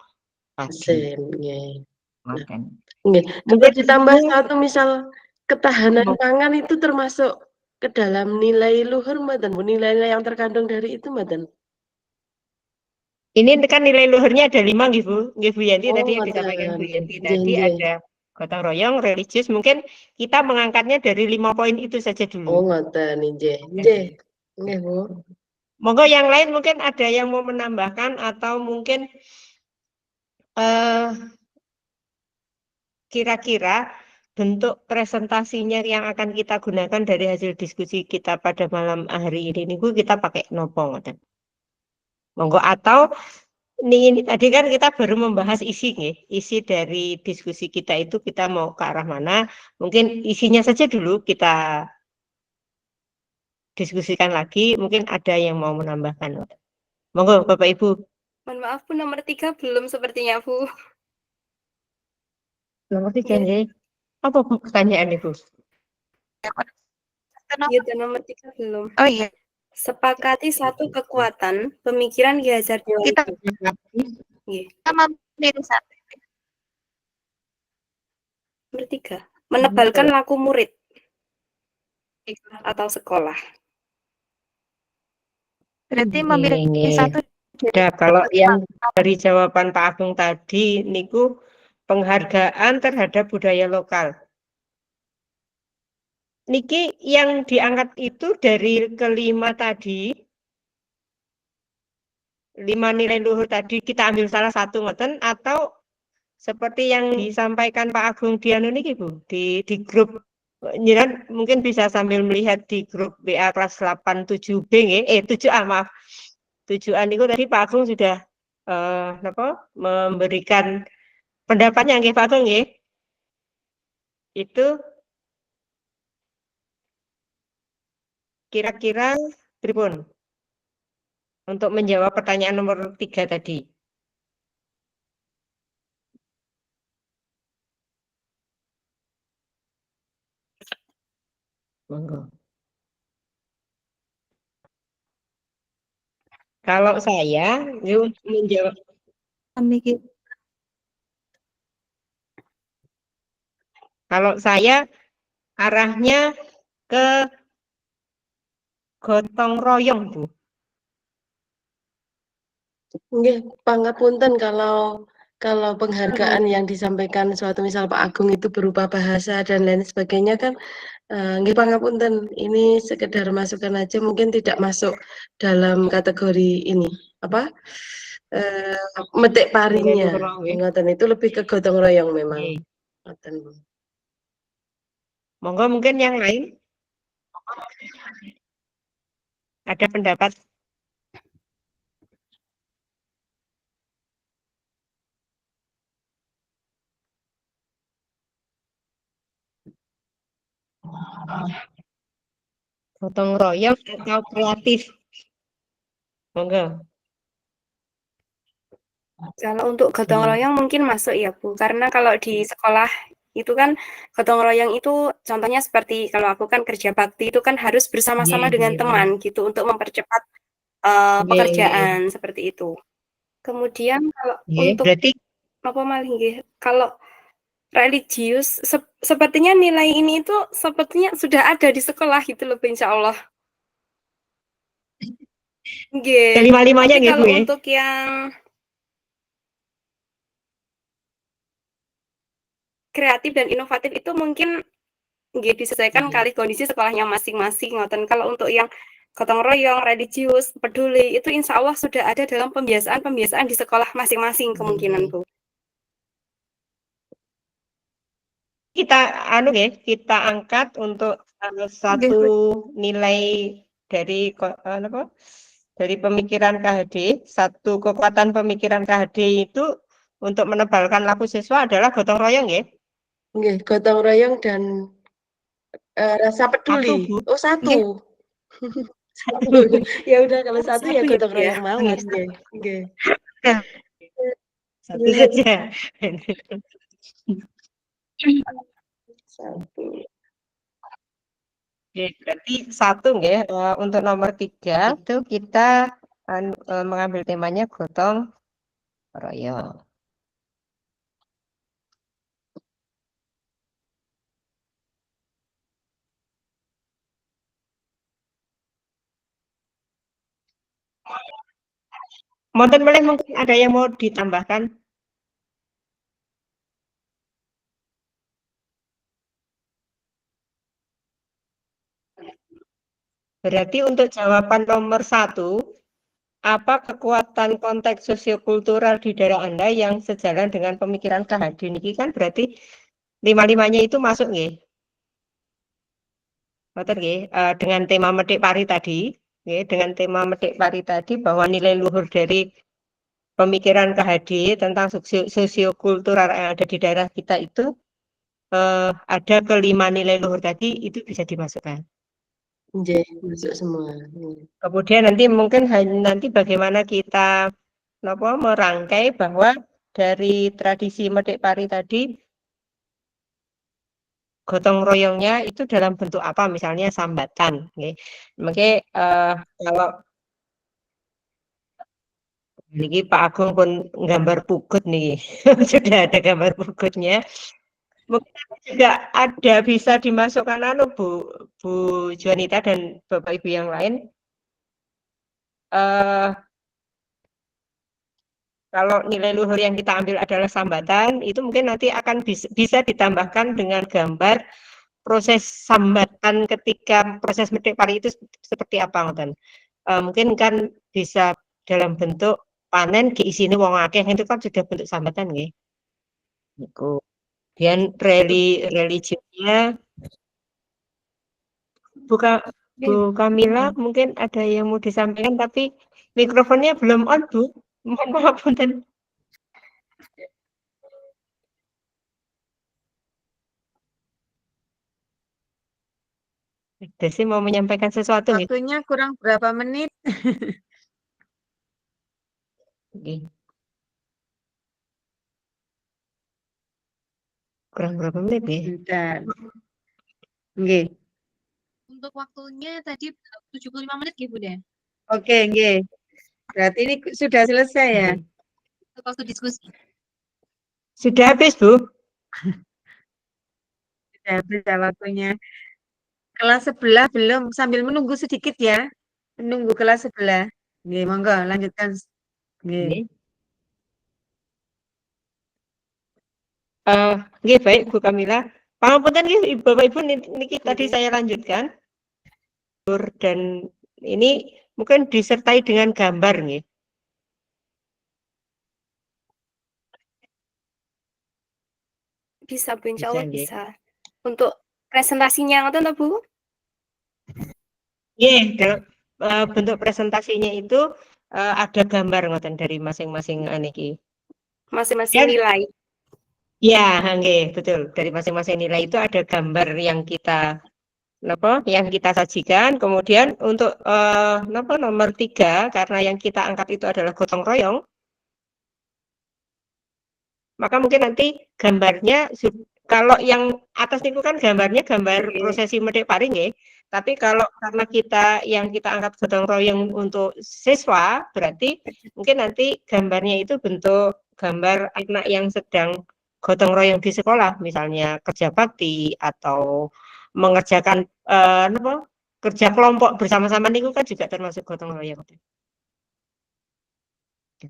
padi. Mungkin ditambah satu misal ketahanan pangan itu termasuk ke dalam nilai luhur mboten Bu, nilai yang terkandung dari itu mboten? Ini kan nilai luhurnya ada 5 nggih Bu. Nggih Bu Yanti tadi yang disampaikan Bu Yanti tadi ada gotong royong, religius, mungkin kita mengangkatnya dari 5 poin itu saja dulu. Oh ngoten nggih. Nggih Bu. Monggo yang lain mungkin ada yang mau menambahkan atau mungkin kira-kira bentuk presentasinya yang akan kita gunakan dari hasil diskusi kita pada malam hari ini kita pakai nopo ngoten. Monggo atau ini tadi kan kita baru membahas isi dari diskusi kita itu kita mau ke arah mana, mungkin isinya saja dulu kita diskusikan lagi, mungkin ada yang mau menambahkan. Monggo Bapak Ibu. Mohon maaf Bu, nomor 3 belum sepertinya Bu. Nomor 3 nggih. Apa Bu pertanyaan Ibu? Iya, nomor 3 belum. Oh iya. Sepakati satu kekuatan pemikiran Ki Hajar Dewantara. Kita memilih satu. Nomor 3, menebalkan laku murid atau sekolah. Berarti memilih satu. Nah, kalau yang dari jawaban Pak Agung tadi niku penghargaan terhadap budaya lokal. Niki yang diangkat itu dari kelima tadi, 5 nilai luhur tadi kita ambil salah satu ngoten atau seperti yang disampaikan Pak Agung Diano niki Bu di grup nyiran mungkin bisa sambil melihat di grup WA kelas 87B nggih 7A maaf 7A niku tadi Pak Agung sudah memberikan pendapatnya nggih Pak Agung nggih. Itu kira-kira pripun untuk menjawab pertanyaan nomor 3 tadi. Monggo. Kalau saya menjawab kalau saya arahnya ke gotong royong, Bu. Nggih, pangapunten kalau penghargaan yang disampaikan suatu misal Pak Agung itu berupa bahasa dan lain sebagainya kan nggih pangapunten, ini sekedar masukan aja mungkin tidak masuk dalam kategori ini apa metik parinya. Ngoten itu lebih ke gotong royong memang. Ngoten. Monggo mungkin yang lain ada pendapat. Gotong royong atau kreatif? Monggo. Kalau untuk gotong royong mungkin masuk ya Bu, karena kalau di sekolah itu kan gotong royong itu contohnya seperti kalau aku kan kerja bakti itu kan harus bersama-sama dengan teman gitu untuk mempercepat pekerjaan seperti itu. Kemudian kalau untuk berarti apa malih nggih, kalau religius sepertinya nilai ini itu sepertinya sudah ada di sekolah gitu loh insya Allah. Nggih. Kelima-limanya Tapi nggih, kalau Bu, ya? untuk yang kreatif dan inovatif itu mungkin nggih disesuaikan kali kondisi sekolahnya masing-masing ngoten. Kalau untuk yang gotong royong, religius, peduli itu insya Allah sudah ada dalam pembiasaan di sekolah masing-masing kemungkinan Bu. Kita kita angkat untuk satu nilai dari dari pemikiran KHD, satu kekuatan pemikiran KHD itu untuk menebalkan laku siswa adalah gotong royong, ya? Nggih, gotong royong dan rasa peduli. Satu, Bu. Satu. Satu. Ya udah kalau satu ya gotong royong mawon, nggih. Nggih. Satu saja. Satu. Oke, berarti satu nggih. Untuk nomor 3 itu kita mengambil temanya gotong royong. Monten boleh mungkin ada yang mau ditambahkan? Berarti untuk jawaban nomor 1, apa kekuatan konteks sosiokultural di daerah Anda yang sejalan dengan pemikiran KHD niki kan berarti 5-5-nya itu masuk nggih. Ngoten nggih, dengan tema medik pari tadi, nggih, dengan tema medik pari tadi bahwa nilai luhur dari pemikiran KHD tentang sosiokultural yang ada di daerah kita itu ada kelima nilai luhur tadi itu bisa dimasukkan. Nggih, masuk semua. Kemudian nanti mungkin nanti bagaimana kita merangkai bahwa dari tradisi medik pari tadi gotong royongnya itu dalam bentuk apa, misalnya sambatan. Mungkin kalau ini Pak Agung pun gambar pugut nih, sudah ada gambar pugutnya. Mungkin juga ada bisa dimasukkan Bu Juanita dan Bapak Ibu yang lain. Kalau nilai luhur yang kita ambil adalah sambatan, itu mungkin nanti akan bisa ditambahkan dengan gambar proses sambatan ketika proses medik pari itu seperti apa, ngoten. Mungkin kan bisa dalam bentuk panen diisini wong akeh, itu kan sudah bentuk sambatan nggih. Kemudian religiusnya Bu Kamila mungkin ada yang mau disampaikan tapi mikrofonnya belum on, Bu. Mohon maaf, punten. Desi mau menyampaikan sesuatu nggih? Waktunya kurang berapa menit? Nggih. Kurang berapa menit nggih? Bentar. Nggih. Untuk waktunya tadi 75 menit ya Bunda. Oke, nggih. Berarti ini sudah selesai ya? Untuk waktu diskusi. Sudah habis, Bu? Sudah habis ya waktunya. Kelas sebelah belum, sambil menunggu sedikit ya. Menunggu kelas sebelah. Nggih, monggo lanjutkan. Nggih. Nggih. Nggih, baik Bu Kamila. Pangapunten nggih Bapak Ibu niki tadi saya lanjutkan. Dan ini mungkin disertai dengan gambar nggih. Bisa, Bu, insya Bisa Allah nggih. bisa. Untuk presentasinya ngoten to, Bu? Nggih, bentuk presentasinya itu ada gambar ngoten dari masing-masing niki. Masing-masing nilai. Ya, nggih, betul. Dari masing-masing nilai itu ada gambar yang kita yang kita sajikan. Kemudian untuk nomor 3, karena yang kita angkat itu adalah gotong royong, maka mungkin nanti gambarnya, kalau yang atas itu kan gambarnya gambar prosesi medek paring nggih. Tapi kalau karena yang kita angkat gotong royong untuk siswa, berarti mungkin nanti gambarnya itu bentuk gambar anak yang sedang gotong royong di sekolah, misalnya kerja bakti atau mengerjakan kerja kelompok bersama-sama niku kan juga termasuk gotong royong.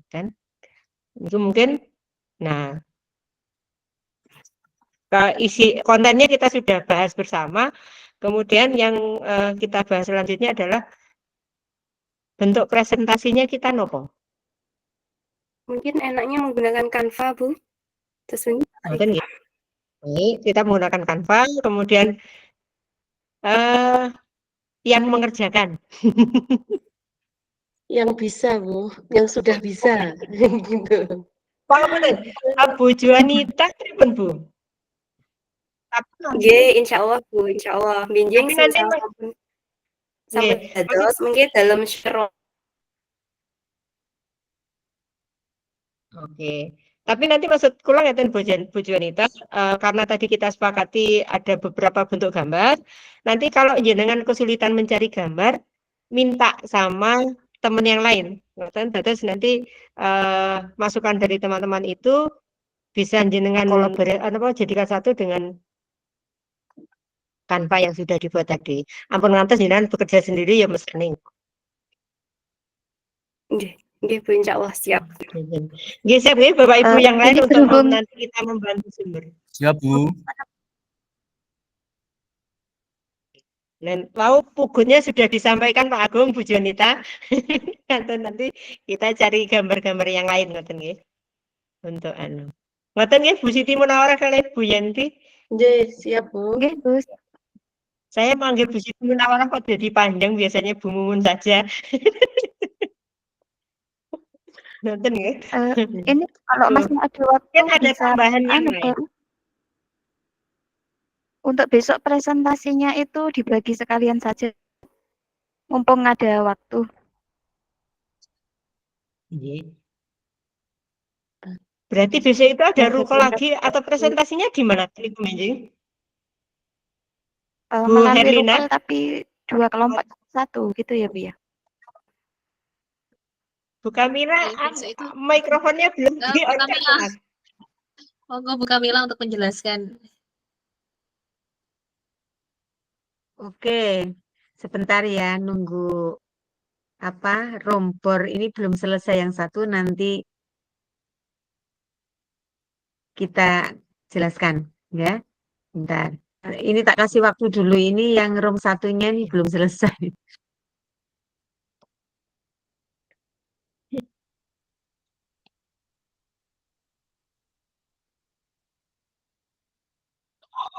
Kan? Itu mungkin. Nah, isi kontennya kita sudah bahas bersama. Kemudian yang kita bahas selanjutnya adalah bentuk presentasinya kita nopo. Mungkin enaknya menggunakan Canva, Bu. Terus ini kita menggunakan Canva, kemudian yang mengerjakan. Yang bisa, Bu. Yang sudah bisa. Gitu. Bu Juanita pripun, Bu? Nggih, insyaallah, Bu, insyaallah. Binjing sampun dados mungkin dalam share. Oke. Tapi nanti maksud kula ngeten Bu Juanita, karena tadi kita sepakati ada beberapa bentuk gambar, nanti kalau jenengan kesulitan mencari gambar, minta sama teman yang lain. Terus nanti masukan dari teman-teman itu bisa jenengan jadikan satu dengan Canva yang sudah dibuat tadi. Ampun ngantos jenengan bekerja sendiri ya mesti. Nggih, Bu, insyaallah siap. Nggih, siap nggih Bapak Ibu yang lain untuk nanti kita membantu sumber. Siap, Bu. Dan mau pugunya sudah disampaikan Pak Agung, Bu Jonita. Nanti kita cari gambar-gambar yang lain ngoten nggih. Untuk ngoten nggih Bu Siti Munawarah kali Bu Yanti. Nggih, siap, Bu. Nggih, Bu. Saya manggil Bu Siti Munawarah kok jadi panjang, biasanya Bu Mumun saja. Nonton ya. Ini kalau masih ada waktu kan ada bisa tambahan yang lain. Untuk besok presentasinya itu dibagi sekalian saja. Mumpung ada waktu. Berarti besok itu ada ruko lagi atau presentasinya di mana? Bu Melalui Herlina, ruko tapi 2 kelompok satu gitu ya Bu ya. Bu Kamila, mikrofonnya belum di-on. Monggo Bu Kamila untuk menjelaskan. Oke, sebentar ya, nunggu rompor ini belum selesai yang satu, nanti kita jelaskan ya. Bentar. Ini tak kasih waktu dulu, ini yang rom satunya ini belum selesai.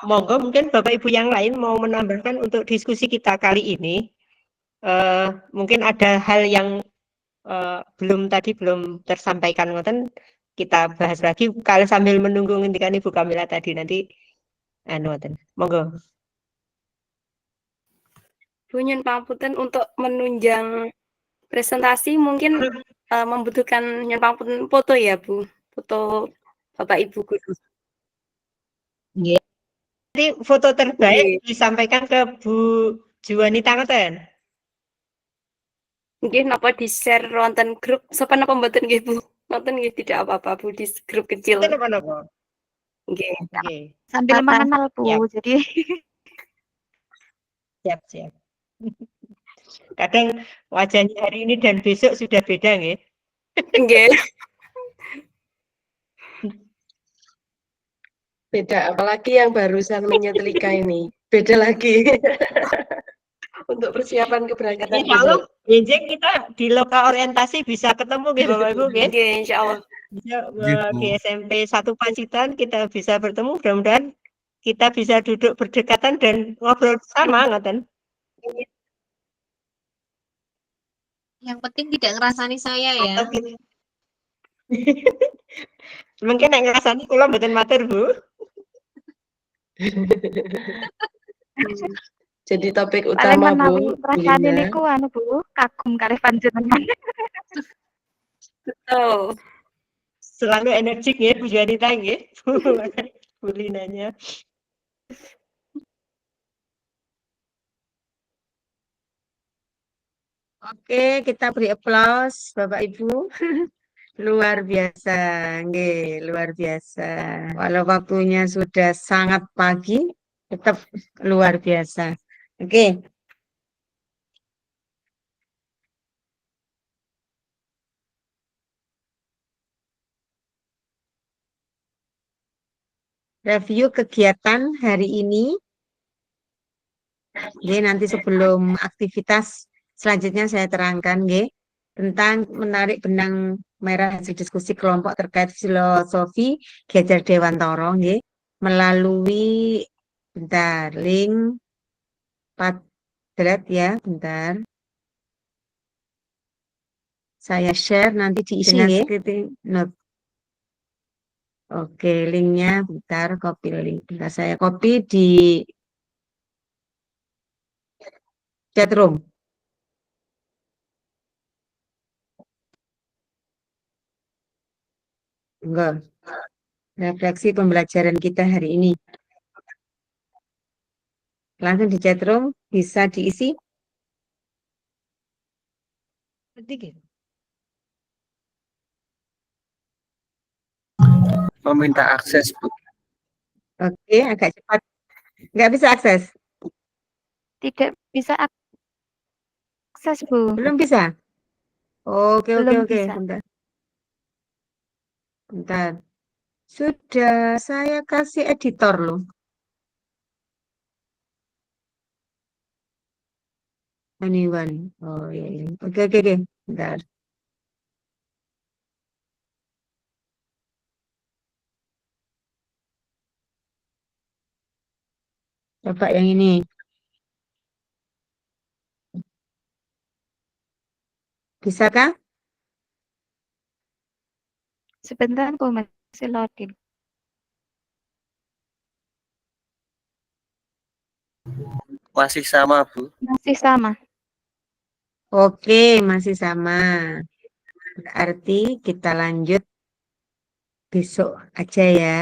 Monggo mungkin Bapak Ibu yang lain mau menambahkan untuk diskusi kita kali ini. Mungkin ada hal yang belum tersampaikan ngoten, kita bahas lagi kalau sambil menunggu ngendikan Ibu Kamila tadi nanti ngoten. Monggo. Bu, nyun pangapunten untuk menunjang presentasi mungkin membutuhkan nyun pangapunten foto ya, Bu. Foto Bapak Ibu guru. Nggih. Nanti foto terbaik Nggih. disampaikan ke Bu Juwanita ngoten. Nggih napa di-share wonten grup sapa napa mboten nggih, Bu? Ngoten nggih tidak apa-apa, Bu, di grup kecil. Mboten napa-napa. Nggih. Nggih. Sambil mengenal, Bu. Siap. Jadi Siap. Kadang wajahnya hari ini dan besok sudah beda nggih. Nggih. Beda, apalagi yang barusan menyetrika ini. Beda lagi. Untuk persiapan keberangkatan Insya Allah, besok. benjing kita di loka orientasi bisa ketemu nggih Bapak Ibu nggih. Nggih, insyaallah. Bisa Nggih, Bu. di SMP 1 Pacitan kita bisa bertemu, mudah-mudahan kita bisa duduk berdekatan dan ngobrol bersama ngoten. Yang penting tidak ngerasani saya ya. Mungkin nek ngrasani kula mboten matur, Bu. Jadi topik paling utama, menawi Bu perasaan Lina. niku anu Bu, kagum kalih panjenengan. Betul. Selalu energik ya Bu Juanita nggih. Bu Linanya. Oke, kita beri aplaus Bapak Ibu. Luar biasa, nggih, luar biasa. Walau waktunya sudah sangat pagi, tetap luar biasa. Oke. Review kegiatan hari ini. Nggih, nanti sebelum aktivitas selanjutnya saya terangkan nggih tentang menarik benang merah hasil diskusi kelompok terkait filosofi Ki Dewantara nggih melalui bentar link Padlet ya, bentar. Saya share nanti diisi dengan screen note. Oke, linknya bentar, copy link. Bentar saya copy di chat room. Enggak. Refleksi pembelajaran kita hari ini. Langsung di chat room bisa diisi. Meminta akses, Bu. Oke, agak cepat. Nggak bisa akses? Tidak bisa akses, Bu. Belum bisa? Oke, Belum oke. bisa. Bentar. Sudah saya kasih editor loh. Anyone. Oh iya. Oke. Bentar. Coba yang ini. Bisakah? Sebentar, Bu, masih loading. Masih sama, Bu. Masih sama. Oke, masih sama. Berarti kita lanjut besok aja ya.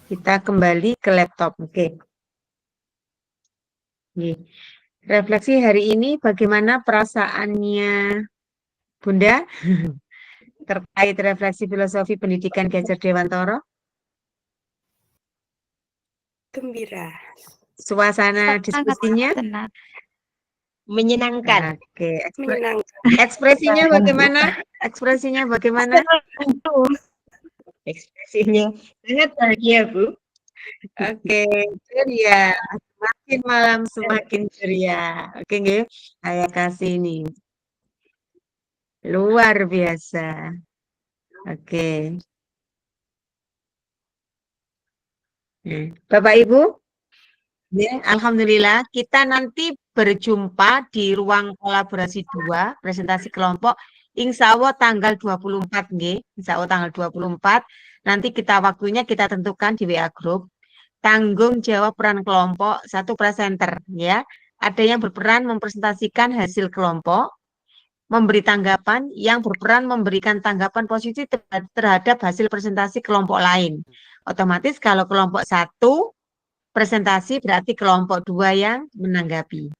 Kita kembali ke laptop. Oke. Refleksi hari ini bagaimana perasaannya Bunda terkait refleksi filosofi pendidikan Ki Dewantara? Gembira. Suasana diskusinya menyenangkan. Oke, Menyenangkan. ekspresinya bagaimana? Ekspresinya bagaimana? Ekspresinya sangat bahagia, Bu. Oke, ceria. Semakin malam semakin ceria. Oke, nggih. Saya kasih ini. Luar biasa. Oke. Bapak Ibu, ya, alhamdulillah kita nanti berjumpa di ruang kolaborasi 2, presentasi kelompok, insya Allah tanggal 24, nggih. Insya Allah tanggal 24, nanti waktunya kita tentukan di WA Group. tanggung jawab peran kelompok, satu presenter ya. Ada yang berperan mempresentasikan hasil kelompok, memberi tanggapan, yang berperan memberikan tanggapan positif terhadap hasil presentasi kelompok lain. Otomatis kalau kelompok satu presentasi berarti kelompok dua yang menanggapi.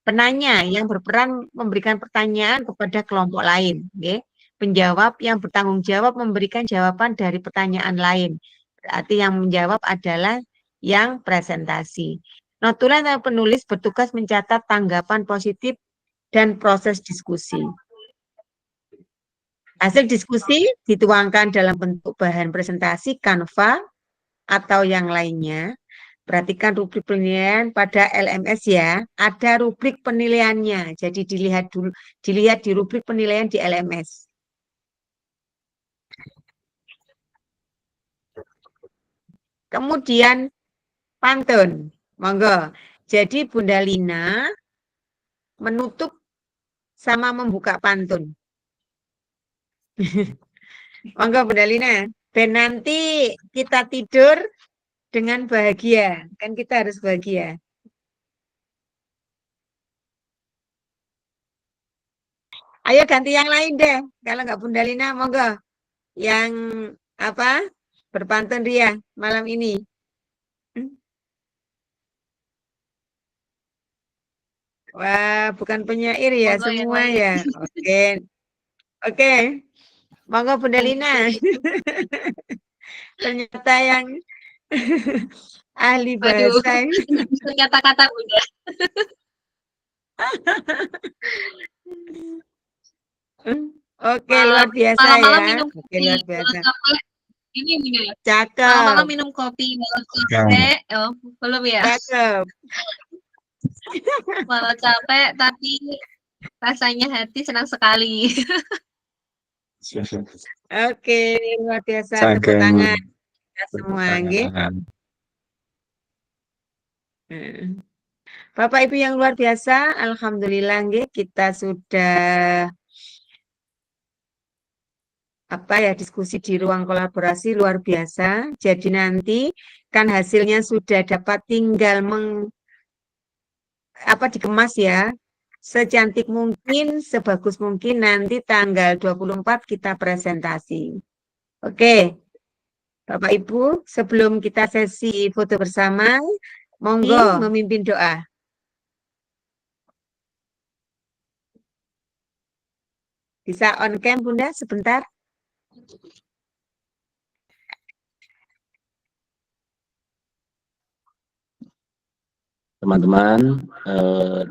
Penanya yang berperan memberikan pertanyaan kepada kelompok lain. Okay? Penjawab yang bertanggung jawab memberikan jawaban dari pertanyaan lain. Berarti yang menjawab adalah yang presentasi. Notulen atau penulis bertugas mencatat tanggapan positif dan proses diskusi. Hasil diskusi dituangkan dalam bentuk bahan presentasi, Canva, atau yang lainnya. Perhatikan rubrik penilaian pada LMS ya. Ada rubrik penilaiannya. Jadi dilihat di rubrik penilaian di LMS. Kemudian pantun. Monggo. Jadi Bunda Lina menutup sama membuka pantun. Monggo Bunda Lina. Dan nanti kita tidur dengan bahagia. Kan kita harus bahagia. Ayo ganti yang lain deh. Kalau nggak Bunda Lina, monggo. Yang apa? Berpantun Ria malam ini. Wah, bukan penyair ya Monggo semua yang ya. Oke. Oke. Monggo Bunda Lina. Ternyata yang ahli Aduh, bahasa. kata-kata Bunda. Oke, luar biasa Malam-malam ya. minum Oke, kopi, luar malam biasa. capek. Ini Bunda. Cakep. Malam-malam minum kopi, malam capek. Oh, belum ya? Cakep. Malah capek, tapi rasanya hati senang sekali. Oke, luar biasa. Tepuk tangan kita semua, nggih. Bapak Ibu yang luar biasa, alhamdulillah nggih kita sudah diskusi di ruang kolaborasi luar biasa. Jadi nanti kan hasilnya sudah dapat tinggal dikemas ya. Secantik mungkin, sebagus mungkin nanti tanggal 24 kita presentasi. Oke. Bapak Ibu, sebelum kita sesi foto bersama, monggo memimpin doa. Bisa on cam Bunda sebentar? Teman-teman,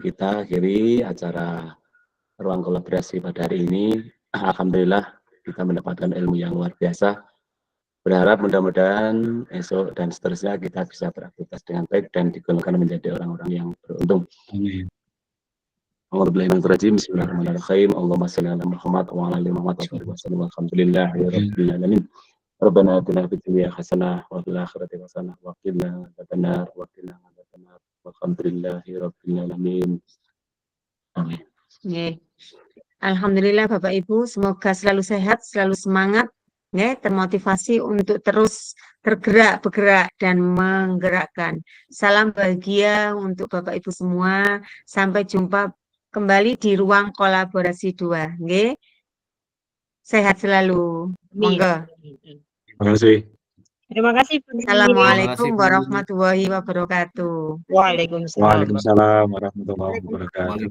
kita akhiri acara ruang kolaborasi pada hari ini. Alhamdulillah kita mendapatkan ilmu yang luar biasa. Berharap mudah-mudahan esok dan seterusnya kita bisa beraktivitas dengan baik dan digolongkan menjadi orang-orang yang beruntung. Amin. Bismillahirrahmanirrahim. Allahumma shalli ala Muhammad wa ala ali Muhammad wa sallam. Alhamdulillahirabbil alamin. Rabbana atina fid dunya hasanah wa fil akhirati hasanah wa qina adzabannar wa qina adzabannar. Alhamdulillahirabbil alamin. Amin. Alhamdulillah Bapak Ibu, semoga selalu sehat, selalu semangat, termotivasi untuk terus bergerak dan menggerakkan. Salam bahagia untuk Bapak Ibu semua. Sampai jumpa kembali di ruang kolaborasi 2. Sehat selalu. Monggo. Terima kasih. Terima kasih. Assalamualaikum warahmatullahi wabarakatuh. Waalaikumsalam. Waalaikumsalam warahmatullahi wabarakatuh.